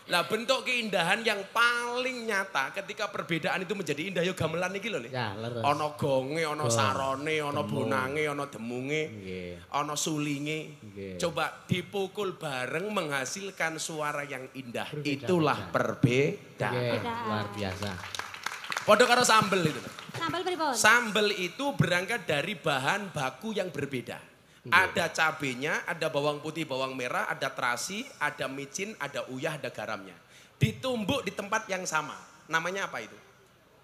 Lah bentuk keindahan yang paling nyata ketika perbedaan itu menjadi indah yo gamelan iki lho. Ya, leres. Ana gonge, ana sarone, ana bonange, ana demunge, Nggih. ana sulinge. Nggih. Coba dipukul bareng menghasilkan suara yang indah. Itulah perbedaan. Nggih, luar biasa. Padha karo sambel itu. sambal pripun? Sambel itu berangkat dari bahan baku yang berbeda. Ada cabenya, ada bawang putih, bawang merah, ada terasi, ada micin, ada uyah, ada garamnya. Ditumbuk di tempat yang sama. Namanya apa itu?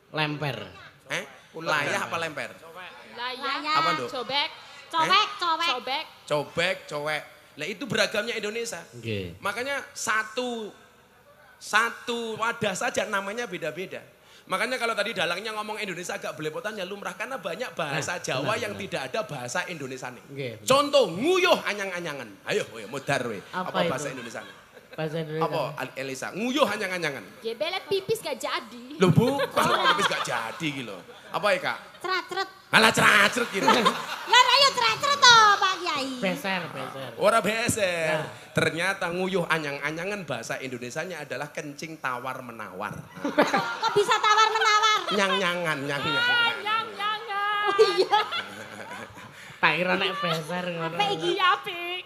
Lemper. Layah apa lemper? Layak. Apa, Nduk? Cobek. Cowek. Cobek. Cobek, cowek. Lah itu beragamnya Indonesia. Nggih. Makanya satu Satu wadah saja namanya beda-beda. Makanya kalau tadi dalangnya ngomong Indonesia agak belepotan ya lumrah karena banyak bahasa Jawa yang tidak ada bahasa Indonesia nih. Contoh nguyuh anyang-anyangan. Ayo modar we. Apa bahasa Indonesia? Bahasa Indonesia. Apa Elisa? Nguyuh anyang-anyangan. Ya belet pipis gak jadi. Loh bukan pipis gak jadi gitu. Apa ya Kak? Ceracret. Alah ceracret gitu. Lah ayo ceracret toh Pak Kiai. Beser. Ora beser. Ternyata nguyuh anyang-anyangan bahasa Indonesianya adalah kencing tawar menawar. Kok bisa tawar menawar? Nyang-nyangan. Yang. Oh iya. Tak kira nek beser ngono. Apa iki? Apik.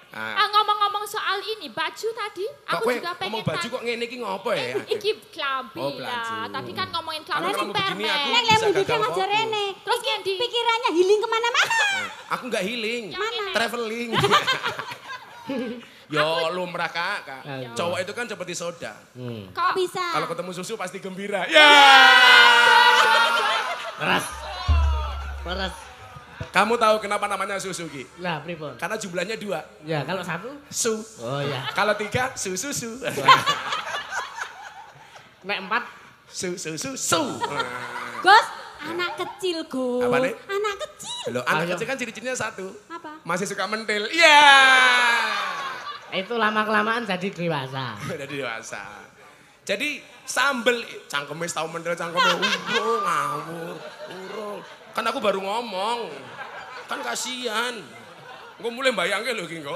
Ngomong-ngomong soal ini, baju tadi, aku juga pengen ngomong baju kok ngene iki ngopo ya? Iki klambi Oh, lah. baju. Tadi kan ngomongin klambi Kalau sing kamu begini, aku permen. Nek bisa lemu gagal aja fokus. rene. Terus Ngendi? Pikirannya healing kemana-mana. Aku nggak healing, Mana? traveling. Yo lumrah Kak. Cowok itu kan seperti soda. Kok Bisa. Kalau ketemu susu pasti gembira. Ya. Peres. Kamu tahu kenapa namanya susu Ki? Lah pripun? Karena jumlahnya 2. Ya kalau 1 Su. oh ya. Kalau 3 susu. Nek 4 Su. Gus, anak kecil Gus. Apa nih? Anak kecil. Loh, anak kecil kan ciri-cirinya 1. Apa? Masih suka mentil. Iya. itu lama-kelamaan jadi dewasa. Udah dewasa. Jadi sambel cangkeme tau mentil cangkeme ngawur. Urung. Kan aku baru ngomong. Kan kasihan. Gue mulai bayangke lho ki engko.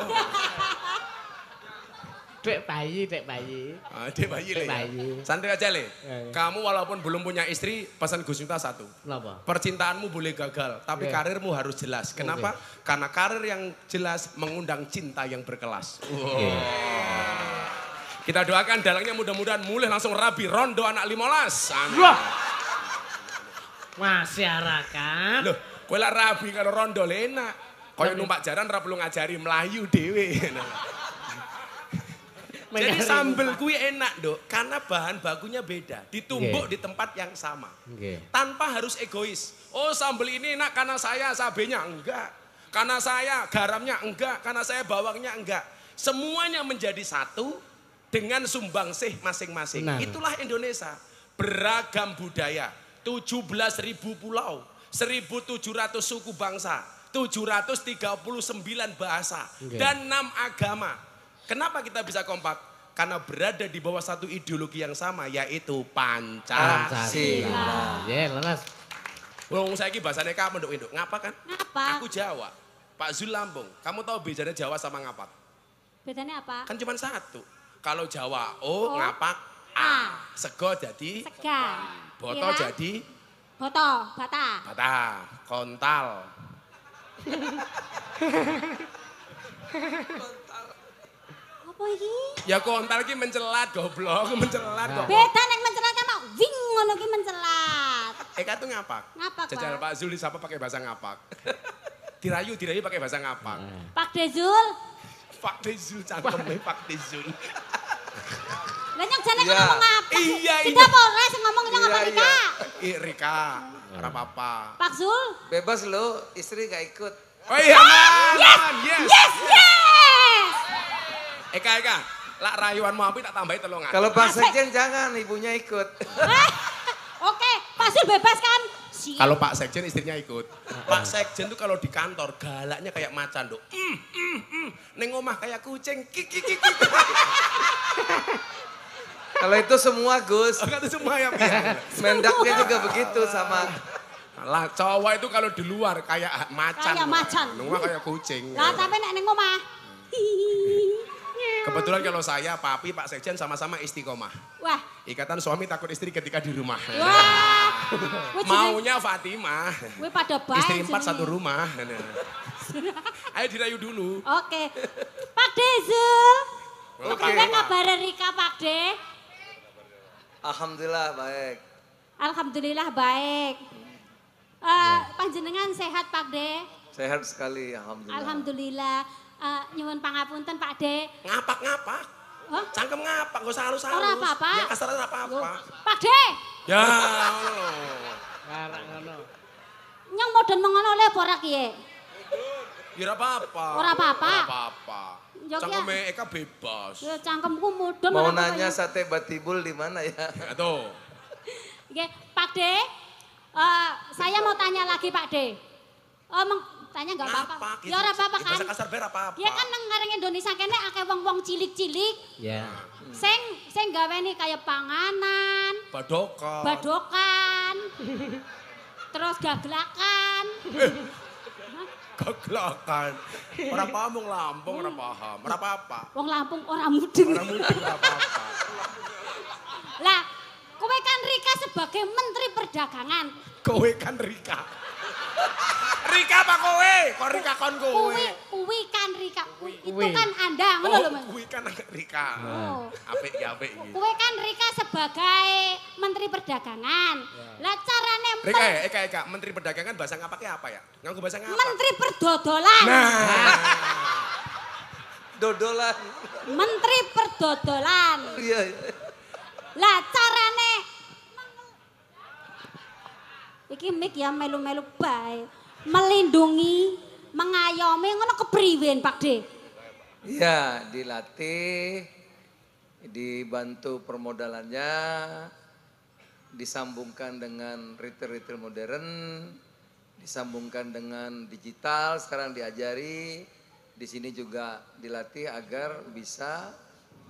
Dek bayi. Dek bayi Le. Dek bayi. Santai aja Le. Ya. Kamu walaupun belum punya istri, pesan Gus Miftah 1. Kenapa? Percintaanmu boleh gagal, tapi karirmu harus jelas. Kenapa? Karena karir yang jelas mengundang cinta yang berkelas. Kita doakan dalangnya mudah-mudahan mulai langsung rabi rondo anak 15. Wah. Masyarakat. Loh, kowe lah rabi karo rondo enak. Kaya numpak jaran ra perlu ngajari melayu dhewe. Jadi sambel kuwi enak, Nduk, karena bahan bakunya beda, ditumbuk di tempat yang sama. Tanpa harus egois. Oh, sambel ini enak karena saya cabenya enggak. Karena saya garamnya enggak, karena saya bawangnya enggak. Semuanya menjadi satu dengan sumbangsih masing-masing. Itulah Indonesia. Beragam budaya, 17.000 pulau, 1.700 suku bangsa, 739 bahasa, dan 6 agama. Kenapa kita bisa kompak? Karena berada di bawah satu ideologi yang sama, yaitu Pancasila. Ya, leres. Wong saiki bahasane kamu nduk-nduk, ngapa kan? Ngapa? Aku Jawa, Pak Zul Lampung. Kamu tahu bedanya Jawa sama ngapak? Bedanya apa? Kan cuma satu. Kalau Jawa ngapak A. Sego jadi Sega. boto Kira? jadi Bata. bata, kontal. Apa iki? Ya kontal ki mencelat goblok, mencelat kok. Beda nek mencelat kan mau wing ngono ki mencelat. Eka tuh ngapak. Ngapak, Jajal Pak. Pak Zul disapa pakai bahasa ngapak. dirayu pakai bahasa ngapak. Pak Dezul. Pak Dezul cangkeme Pak Dezul. Lah nyang jane kan ngomong apa? Iya. Tidak apa ora sing ngomong nyang apa Rika? Rika, ora apa-apa. Pak Zul. Bebas lo, istri gak ikut. Oh iya, yes. Eka, lak rayuanmu api tak tambahi telongan. Kalau Pak Sekjen jangan, ibunya ikut. Oke, Pak Zul bebas kan? Siap. Kalau Pak Sekjen istrinya ikut. Pak Sekjen tuh kalau di kantor galaknya kayak macan, Dok. Neng omah kayak kucing. Kik. Kalau itu semua Gus, Enggak itu semua ya, Pi. Mendaknya juga begitu sama. Lah cowok itu kalau di luar kayak macan. Kayak macan. Neng omah kayak kucing. Lah tapi nek ning omah. Kebetulan kalau saya, Papi, Pak Sekjen sama-sama istiqomah. Wah. Ikatan suami takut istri ketika di rumah. Wah. Maunya Fatimah. Kowe pada baik. Istri 4 jenenge. satu rumah. Ayo dirayu dulu. Oke. Pak Dezul. Oke. Apa kabar Rika Pak De? Alhamdulillah baik. Alhamdulillah baik. Panjenengan sehat Pak De? Sehat sekali, alhamdulillah. Alhamdulillah. Nyuwun pangapunten Pak De. Ngapak. Hah? Cangkem ngapak, gak usah halus-halus. Ora apa-apa. Ya kasar ora apa-apa. Pak De. Ya. Karek ngono. Nyang modern mengono le apa ora kiye? Ya apa-apa. Ora apa-apa. Ora apa-apa. Jok, Cangkeme Eka bebas. Ya cangkemku mudun. Mau nanya sate batibul di mana ya? Ya tuh. Oke, Pak D. Saya mau tanya lagi Pak D. Tanya enggak apa-apa. Ya ora apa-apa kan. Bahasa kasar ber apa-apa. Ya kan nang ngareng Indonesia kene akeh wong-wong cilik-cilik. Ya. Sing gaweni kayak panganan, badokan. Terus gaglakan. Gaglakan. Ora paham wong Lampung, ora paham. Ora apa-apa. Wong Lampung ora mudeng. Ora mudeng ora apa-apa. Lah, kowe kan Rika sebagai Menteri Perdagangan. Kowe kan Rika. Rika apa kowe? Kok Rika kon kowe? Kuwi kan Rika. Itu kan Anda, ngono lho Mas. Kuwi kan Rika. Oh. Apik ya apik iki. Kowe kan Rika sebagai Menteri Perdagangan. Lah carane Eka, Menteri Perdagangan bahasa ngapake apa ya? Nganggo bahasa ngapa? Menteri Perdodolan. Nah. Dodolan. Menteri Perdodolan. Iya. Lah carane iki mik ya melu-melu bae. Melindungi, mengayomi ngono kepriwen Pak D? Iya, dilatih, dibantu permodalannya, disambungkan dengan retail-retail modern, disambungkan dengan digital, sekarang diajari. Di sini juga dilatih agar bisa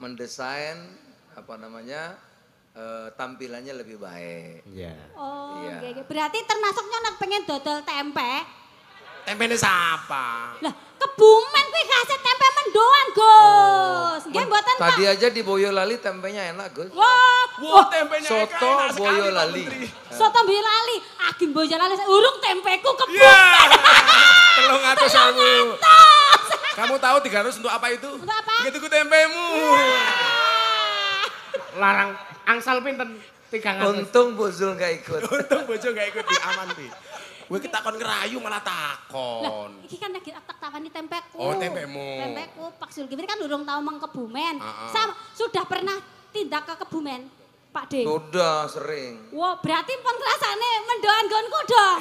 mendesain tampilannya lebih baik. Iya. Oh, Iya. okay. Berarti termasuknya nek pengen dodol tempe. Tempene sapa? Lah, Kebumen kuwi kaset tempe mendoan, Gus. Nggih mboten, Pak. Tadi aja di Boyolali tempenya enak, Gus. Wah, Tempenya Eka Soto enak sekali, Pak Boyolali. Menteri. soto Boyolali. Ageng Boyolali urung tempeku Iya. Kebumen. 300.000. Kamu tahu 300 untuk apa itu? Untuk apa? Gitu tempemu. Larang angsal pinten 300. Untung Bu Zul gak ikut. Untung bojo gak ikut aman pi. Gue kita kon ngerayu malah takon. Lah, iki kan lagi tak-takani tempeku. Oh, tempemu. Tempeku Pak Zulkifli kan urung tahu mang Kebumen. Heeh. Sudah pernah tindak ke Kebumen, Pak D? Sudah sering. Wah, berarti pun rasane mendoan gonku dong.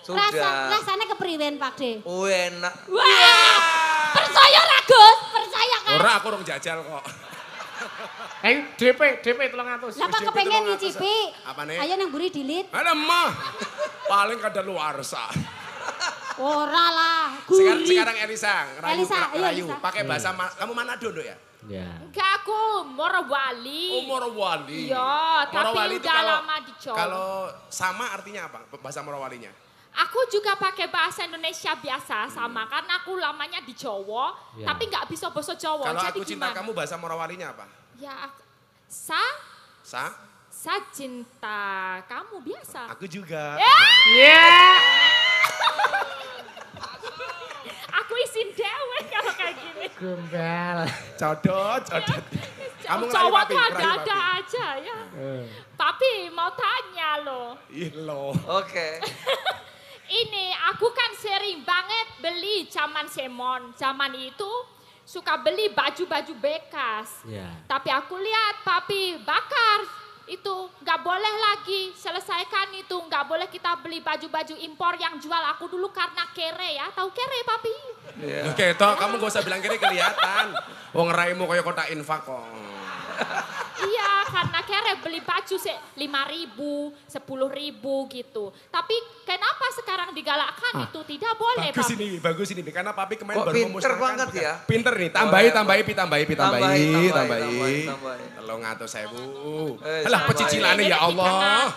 Sudah. Rasane kepriwen, Pak D? Enak. Wah! Percaya ra, Gus? Percaya kan? Ora aku urung jajal kok. DP 300. Lah Pak kepengen nyicipi. Apane? Ayo nang mburi dilit. Ada mah. Paling kada luarsa. Ora lah, Sekarang Elisa, Elisa, iya, ngerayu. Elisa. Pakai bahasa kamu Manado Nduk ya? Ya. Enggak, aku Morowali. Oh, Morowali. Iya, tapi Morowali itu udah lama di Jawa. Kalau sama artinya apa? Bahasa Morowalinya? Aku juga pakai bahasa Indonesia biasa sama karena aku lamanya di Jawa, Ya. tapi nggak bisa bahasa Jawa. Kalau Jadi aku cinta gimana? kamu bahasa Morowalinya apa? Ya, Sa? saya cinta kamu biasa. Aku juga. Aku isin dewe kalau kayak gini. Gombal. Codot. Kamu ngerayu Jawa papi, tuh ngerayu ada-ada papi. aja ya. Papi mau tanya loh. Ih lo. Oke. Ini aku kan sering banget beli zaman Semon. Zaman itu suka beli baju-baju bekas. Ya. Tapi aku lihat papi bakar. Itu nggak boleh lagi selesaikan itu. Nggak boleh kita beli baju-baju impor yang jual aku dulu karena kere ya. Tahu kere papi? Oke, toh kamu gak usah bilang kiri kelihatan. Wong raimu kayak kotak infak kok. Iya, karena kere beli baju 5.000, 10.000 gitu. Tapi kenapa sekarang digalakkan itu tidak boleh, Bagus ini. Karena papi kemarin Kok baru pinter memusnahkan. banget bukan? ya? Pinter nih, tambahi. 300.000. Alah, pecicilannya ya Allah.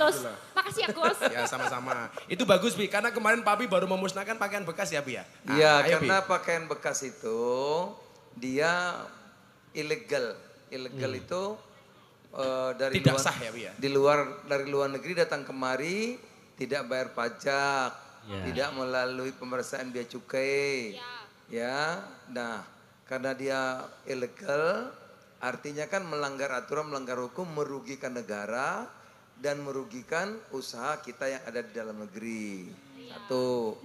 Makasih ya Gus. Ya sama-sama. Itu bagus Bi, karena kemarin papi baru memusnahkan pakaian bekas ya Bi ya? Iya, ayo, Bi. karena pakaian bekas itu dia ilegal. Ilegal itu dari Tidak luar, sah ya, Bi ya? dari luar negeri datang kemari tidak bayar pajak, tidak melalui pemeriksaan bea cukai. Ya. Nah, karena dia ilegal artinya kan melanggar aturan, melanggar hukum, merugikan negara dan merugikan usaha kita yang ada di dalam negeri. Satu.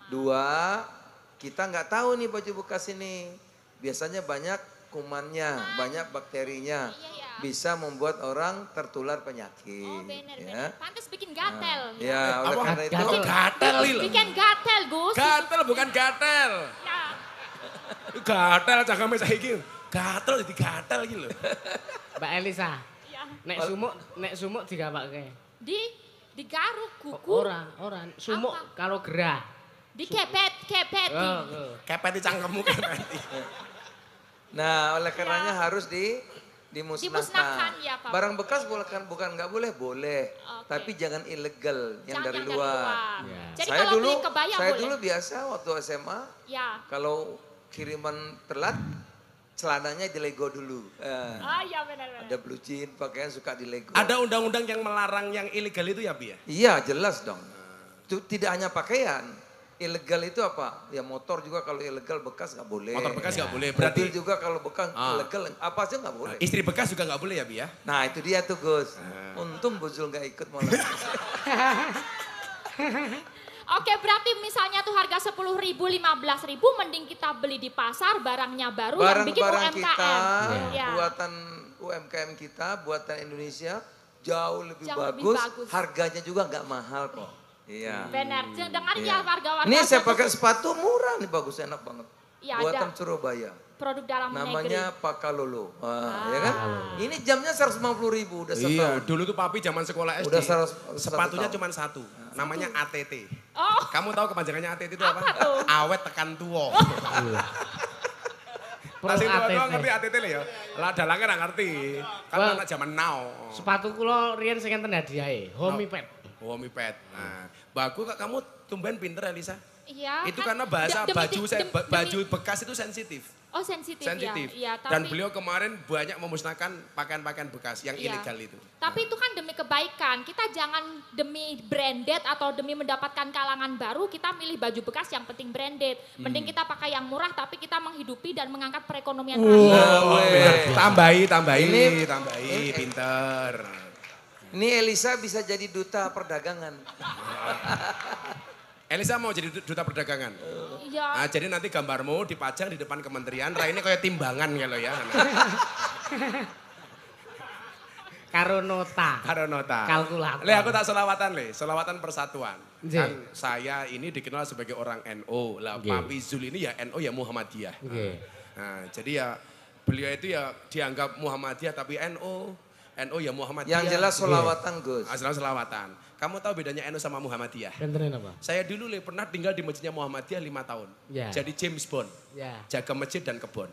Dua, kita nggak tahu nih baju bekas ini. Biasanya banyak kumannya, banyak bakterinya. Bisa membuat orang tertular penyakit. Oh bener. Ya. Pantes bikin gatel. Ya, oleh karena itu Gatel Lil. Bikin gatel Gus. Gatel bukan gatel. Ya. Gatel cangkeme saiki. Gatel jadi gatel iki lho. Mbak Elisa. Ya. Nek sumuk digawake. Digaruk kuku. Ora. Sumuk karo gerah. Dikepet. Kepeti cangkemmu kepeti. Nah, oleh karenanya harus dimusnahkan. Ya, Pak. Barang bekas bukan nggak boleh, Okay. Tapi jangan ilegal yang dari Jangan luar. Ya. Jadi kalau beli kebaya saya boleh? dulu biasa waktu SMA, Ya. kalau kiriman telat, celananya dilego dulu. Iya benar. Ada blue jean, pakaian suka dilego. Ada undang-undang yang melarang yang ilegal itu ya, Bi ya? Iya, jelas dong. Itu tidak hanya pakaian. Ilegal itu apa? Ya motor juga kalau ilegal bekas nggak boleh. Motor bekas nggak boleh. Berarti mobil juga kalau bekas ilegal apa aja nggak boleh. Istri bekas juga nggak boleh ya, Bi ya? Nah itu dia tuh Gus. Untung Bu Zul nggak ikut malah. Oke, berarti misalnya tuh harga 10.000, 15.000, mending kita beli di pasar barangnya baru yang bikin Barang-barang UMKM. kita, Ya. buatan UMKM kita, buatan Indonesia jauh lebih Jauh lebih bagus. bagus. Harganya juga nggak mahal kok. Iya. Benar, dengar Iya. ya warga-warga. Ini saya pakai sepatu murah nih, bagus, enak banget. Iya, Buatan ada. Surabaya. Produk dalam Namanya negeri. Pakalolo. Ya kan? Ini jamnya 150.000 udah setahun. Iya, dulu tuh papi zaman sekolah SD. Udah sepatunya tahun. cuma satu. Namanya ATT. Oh. Kamu tahu kepanjangannya ATT itu apa? Apa tuh? Awet tekan tuwo. Nasi tua ngerti ATT lho ya. Lah dalangnya nggak ngerti. Kan anak zaman now. Sepatu kula riyen sing enten hadiahe, Homipad. Homipad. Nah, bagus kak kamu tumben pinter Elisa. Iya. Itu karena bahasa baju bekas itu sensitif. Oh sensitif Sensitif. ya. Iya, Dan beliau kemarin banyak memusnahkan pakaian-pakaian bekas yang Iya. ilegal itu. Tapi itu kan demi kebaikan. Kita jangan demi branded atau demi mendapatkan kalangan baru kita milih baju bekas yang penting branded. Mending kita pakai yang murah tapi kita menghidupi dan mengangkat perekonomian rakyat. Tambahi, pinter. Ini Elisa bisa jadi duta perdagangan. Elisa mau jadi duta perdagangan. Iya. Nah, jadi nanti gambarmu dipajang di depan kementerian. Raine kayak timbangan kalau ya. Karo nota. Kalkulator. Le aku tak selawatan le, selawatan persatuan. Nggih. Kan saya ini dikenal sebagai orang NU. Lah Nggih. Papi Zul ini ya NU ya Muhammadiyah. Nggih. Nah, jadi ya beliau itu ya dianggap Muhammadiyah tapi NU ya Muhammadiyah. Yang jelas solawatan Gus. Selawatan. Kamu tahu bedanya NU sama Muhammadiyah? Benterin apa? Saya dulu le pernah tinggal di masjidnya Muhammadiyah 5 tahun. Ya. Jadi James Bond. Ya. Jaga masjid dan kebon.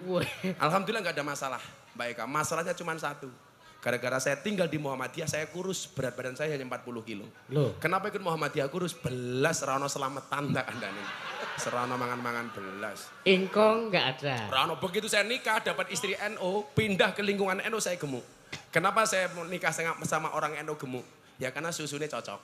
Wih. Alhamdulillah nggak ada masalah, Mbak Eka. Masalahnya cuma satu. Gara-gara saya tinggal di Muhammadiyah, saya kurus. Berat badan saya hanya 40 kilo. Loh. Kenapa ikut Muhammadiyah kurus? Belas rano selamatan tak anda nih. Serano mangan-mangan belas. Ingkong nggak ada. Rano begitu saya nikah, dapat istri NU, pindah ke lingkungan NU saya gemuk. Kenapa saya nikah sama orang NU gemuk? Ya karena susunya cocok.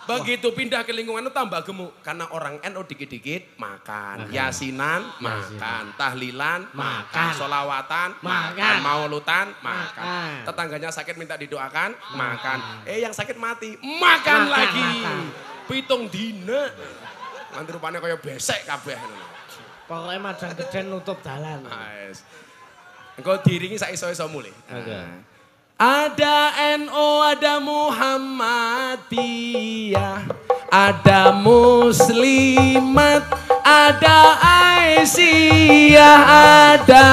Begitu pindah ke lingkungan itu tambah gemuk. Karena orang NU dikit-dikit makan. Yasinan makan. Tahlilan makan. Solawatan makan. Maulutan makan. Tetangganya sakit minta didoakan makan. Yang sakit mati makan lagi. Pitung dina. Nanti rupanya kayak besek kabeh. Pokoknya madang geden nutup dalan. Engkau diringi saiso-iso mulai. Oke. Ada NU, ada Muhammadiyah, ada Muslimat, ada Aisyah, ada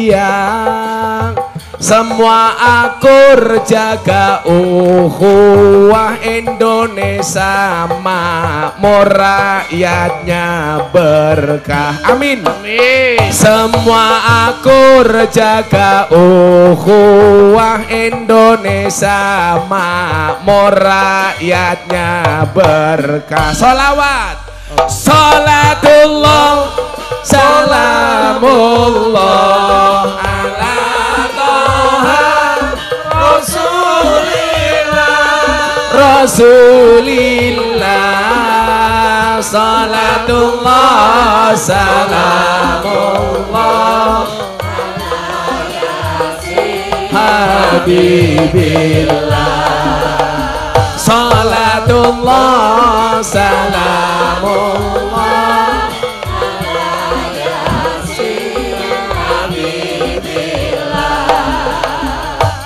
Aisyah. Semua akur jaga ukhuwah Indonesia makmur rakyatnya berkah. Amin. Amin. Semua akur jaga ukhuwah Indonesia makmur rakyatnya berkah. Sholawat. Salatullah salamullah ala Rasulillah salatullah salamullah Habibillah salatullah salamullah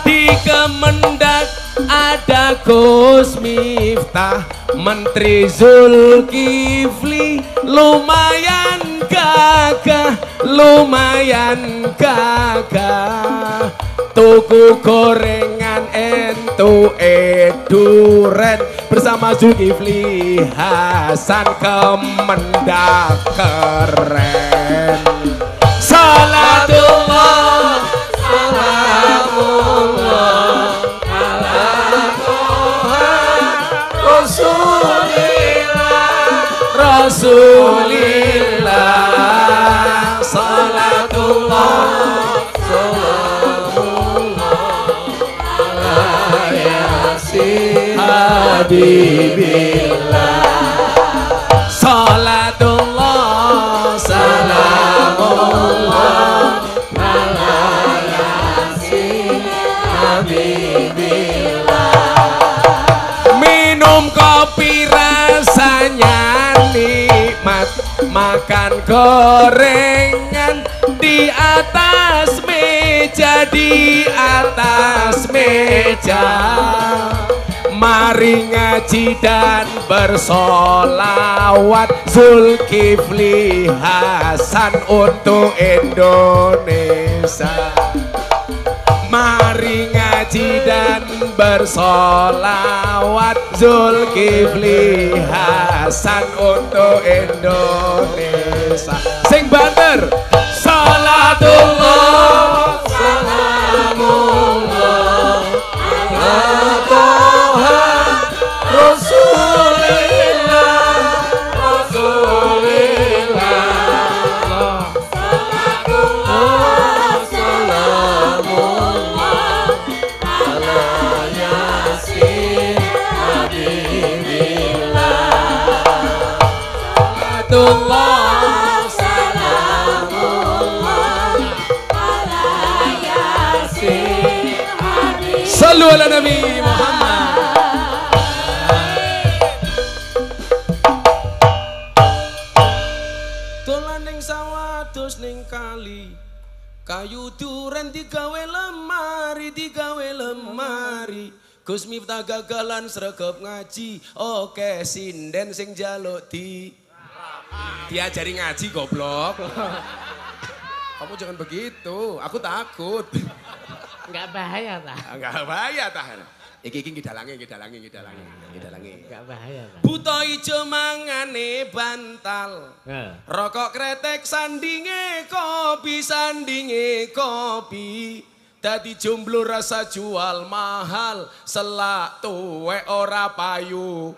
di Kemendak ada Gus Miftah, Menteri Zulkifli lumayan gagah, lumayan gagah. Tuku gorengan entuke duren bersama Zulkifli Hasan Kemendak keren. Salatullah salamullah ala Rasulillah salatullah salamullah ala yasin habibillah salatullah salamullah ala yasin habibillah. Minum kopi rasanya nikmat, makan gorengan di atas meja, di atas meja. Mari ngaji dan bersolawat Zulkifli Hasan untuk Indonesia. Mari ngaji dan bersolawat Zulkifli Hasan untuk Indonesia. Sing banter. Salatullah salamullah ala Toha Rasulillah Rasulillah. Salatullah salamullah ala yasin habibillah. Salatullah salamullah ala yasin habibillah. Sallu ala Nabi Muhammad. Dolan ning sawah dos ning kali, kayu duren digawe lemari, digawe lemari. Gus Miftah gagalan sregep ngaji, oke sinden sing njaluk diajari ngaji goblok. Kamu jangan begitu, aku takut. Enggak bahaya tah. Enggak bahaya tah. Iki dalange. Enggak bahaya tah. Buta ijo mangane bantal. Rokok kretek sandinge kopi. Dadi jomblo rasa jual mahal, selak tuwek ora payu.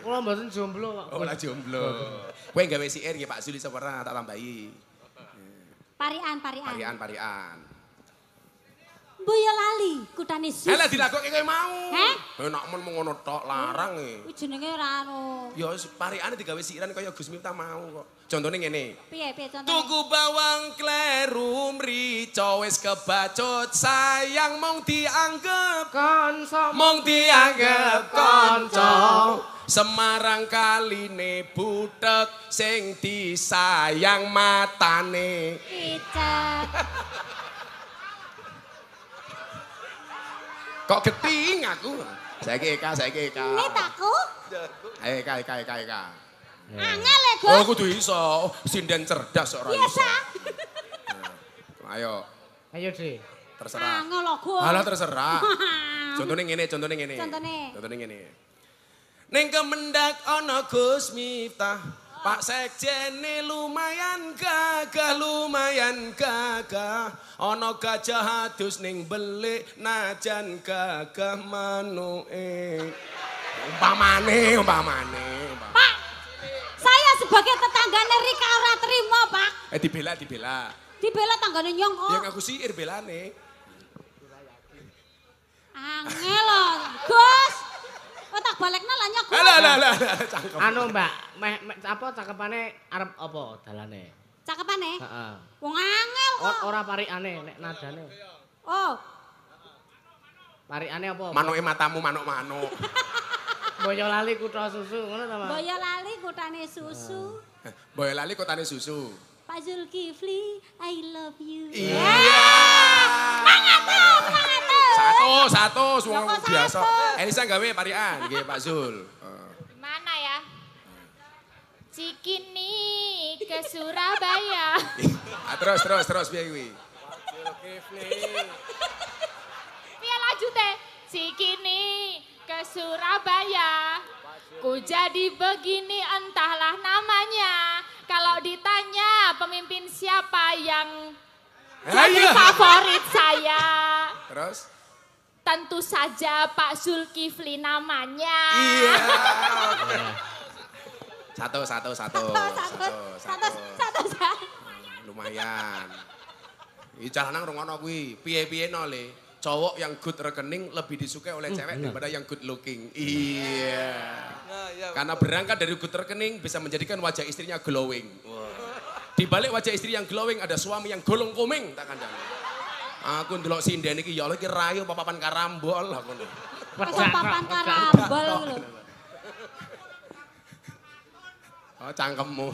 Kula mboten jomblo kok. Oh, ora jomblo. Kowe gawe siir nggih Pak Zuli sepera tak tambahi. Parian. Boyolali kutane sus. Lah dilakokke kowe mau. Heh? Enak men ngono tok larang e. Kuwi jenenge ora anu. Ya pariane digawe siiran kaya Gus Miftah mau kok. Contone ngene. Piye contone? Tuku bawang kleru mrica wis kebacut sayang mung dianggep kanca. Semarang kaline butek sing disayang matane. Icet. Kok geting aku? Saiki Eka. Ini takku? Ayo Eka. Angel ya, Gus. Oh, kudu iso. Sinden cerdas ora iso. Biasa. Ayo. Ayo, Dri. Terserah. Angel lho, Gus. Alah terserah. Contone ngene. Contone. Ning Kemendak ana Gus Miftah. Pak Sekjene lumayan gagah. Ana gajah adus ning belik najan gagah manuke. Umpamane. Pak, saya sebagai tetanggane Rika ora terima, Pak. Dibela. Dibela tanggane nyong kok. Ya ngaku siir belane. Angel lho, Gus. Oh tak balekna lah nyok. Alah, cangkem. Anu Mbak, apa cakepane arep apa dalane? Cakepane? Heeh. Wong angel kok. Ora parikane nek nadane. Oh. Parikane apa? Manuke matamu manuk-manuk. Boyolali kutha susu ngono ta, Mas? Boyolali kutane susu. Boyolali kotane susu. Pak Zulkifli, I love you. Iya. Mangatur. Satu, semua biasa. Elisa gawe parian, nggih Pak Zul. Gimana ya? Cikini ke Surabaya. Terus piye kuwi? Piye lanjute? Cikini ke Surabaya. Ku jadi begini entahlah namanya. Kalau ditanya pemimpin siapa yang jadi favorit saya. Terus? Tentu saja Pak Zulkifli namanya. Iya. Satu. Lumayan. Iki jalanan rungono kuwi. Piye-piye no le. Cowok yang good rekening lebih disukai oleh cewek daripada yang good looking. Iya. Karena berangkat dari good rekening bisa menjadikan wajah istrinya glowing. Di balik wajah istri yang glowing ada suami yang golong komeng tak kandang. Aku ndelok sinden iki ya Allah iki rayu papan karambol aku. Papan karambol lho. Oh cangkemmu.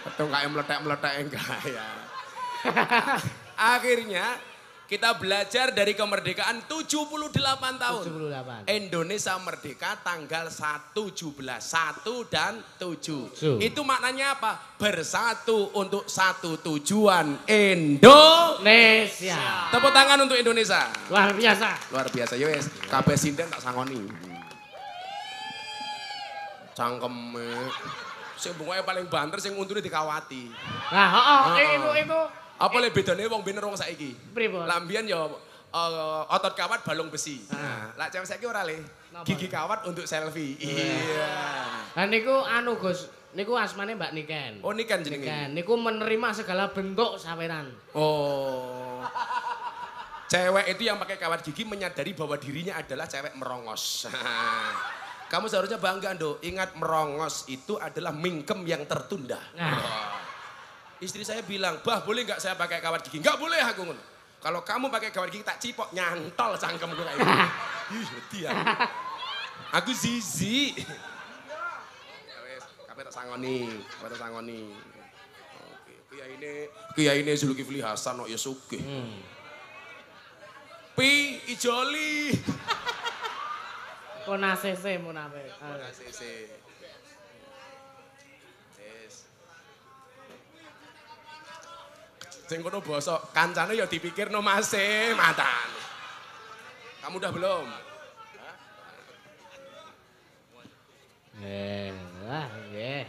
Betul kayak meletek-meletek enggak ya. Akhirnya kita belajar dari kemerdekaan 78 tahun. 78. Indonesia merdeka tanggal 1/17. 1 dan 7. Itu maknanya apa? Bersatu untuk satu tujuan Indonesia. Tepuk tangan untuk Indonesia. Luar biasa. Luar biasa. Yo wes, kabeh sinden tak sangoni. Cangkeme. Sing bungoe paling banter sing untune dikawati. Nah, itu. Apa le bedane wong bener wong saiki? Pripun? Lambian ya otot kawat balung besi. Nah, lak cewek saiki ora le. Gigi kawat untuk selfie. Iya. Lah niku anu Gus, niku asmane Mbak Niken. Oh Niken jenenge. Niken niku menerima segala bentuk saweran. Oh. Cewek itu yang pakai kawat gigi menyadari bahwa dirinya adalah cewek merongos. Kamu seharusnya bangga, Nduk. Ingat merongos itu adalah mingkem yang tertunda. Nah. Istri saya bilang, "Bah, boleh nggak saya pakai kawat gigi?" "Nggak boleh aku ngono. Kalau kamu pakai kawat gigi tak cipok nyantol cangkemku kayak gitu." Ih, wedi aku. Aku zizi. Ya wes, kabeh tak sangoni. Oke, kiyaine Zulkifli Hasan kok ya sugih. Pi ijoli. Monasese munape. Monasese. Sing kono basa kancane ya dipikirno mase matan. Kamu udah belum? Nggih.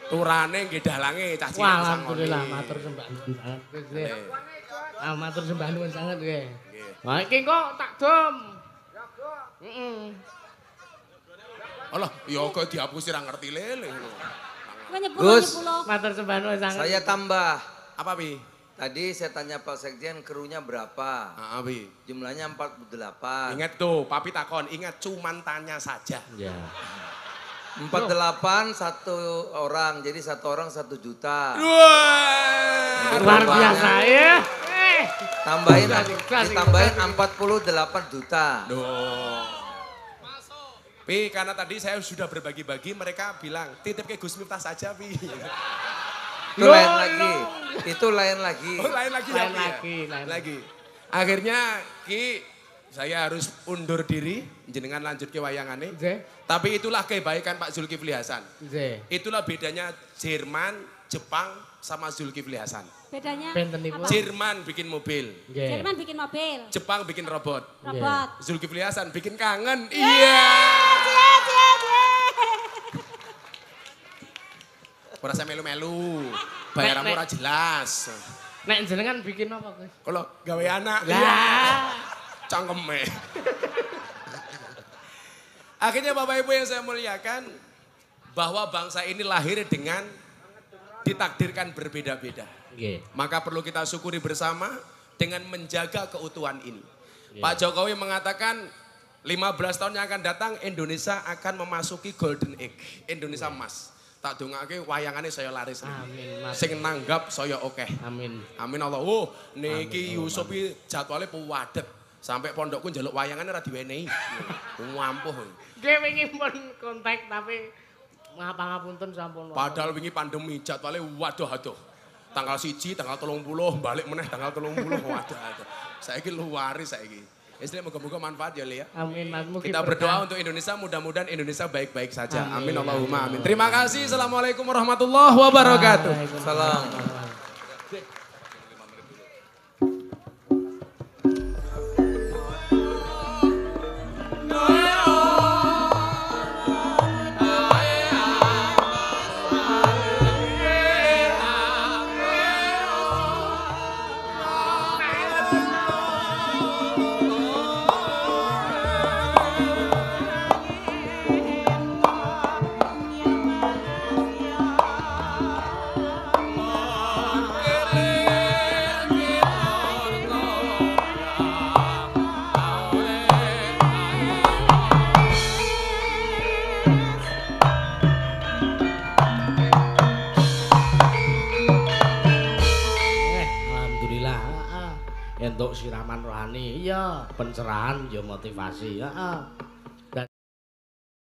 Turane nggih dalange cah cilik. Alhamdulillah matur sembah nuwun sanget. Matur sembah nuwun sanget nggih. Wah iki kok tak dom. Heeh. Alah, ya kok dihapusi ra ngerti lele ngono. Gus, matur sembah nuwun sanget. Saya tambah. Apa, Pi? Tadi saya tanya Pak Sekjen krunya berapa? Pi. Jumlahnya 48. Ingat tuh, Papi takon, ingat cuman tanya saja. Ya. 48 satu orang, jadi satu orang 1 juta. Wah, luar biasa ya. Ditambahin 48 juta. Duh. Pi, karena tadi saya sudah berbagi-bagi, mereka bilang, titip ke Gus Miftah saja, Pi. Itu lain lagi. Itu lain lagi. Oh, lain lagi. Akhirnya, Ki, saya harus undur diri, jenengan lanjut ke wayangane. Tapi itulah kebaikan Pak Zulkifli Hasan. Itulah bedanya Jerman, Jepang, sama Zulkifli Hasan. Bedanya apa? Jerman bikin mobil. Jerman bikin mobil. Jepang bikin robot. Robot. Zulkifli Hasan bikin kangen. Iya. Ora saya melu-melu. Bayaranmu ora jelas. Nek jenengan bikin apa, Gus? Kalau gawe anak. Lah. Cangkeme. Akhirnya Bapak Ibu yang saya muliakan, bahwa bangsa ini lahir dengan ditakdirkan berbeda-beda. Maka perlu kita syukuri bersama dengan menjaga keutuhan ini. Pak Jokowi mengatakan 15 tahun yang akan datang Indonesia akan memasuki golden age. Indonesia emas. Tak dongake wayangane saya laris. Amin. Sing nanggap saya oke. Amin. Amin Allah. Oh, niki Yusuf iki jadwale puwadet. Sampai pondokku njaluk wayangane ora diwenehi. Ngampuh. Nggih wingi pun kontak tapi ngapunten sampun. Padahal wingi pandemi jadwale waduh aduh. tanggal 1, tanggal 30, balik meneh tanggal 30. Waduh. Saiki luaris saiki. Istri moga-moga manfaat ya Lia. Amin Mas. Kita berdoa untuk Indonesia, mudah-mudahan Indonesia baik-baik saja. Amin Allahumma amin. Terima kasih. Assalamualaikum warahmatullahi wabarakatuh. Salam. Entuk siraman rohani, iya, pencerahan, ya motivasi, heeh.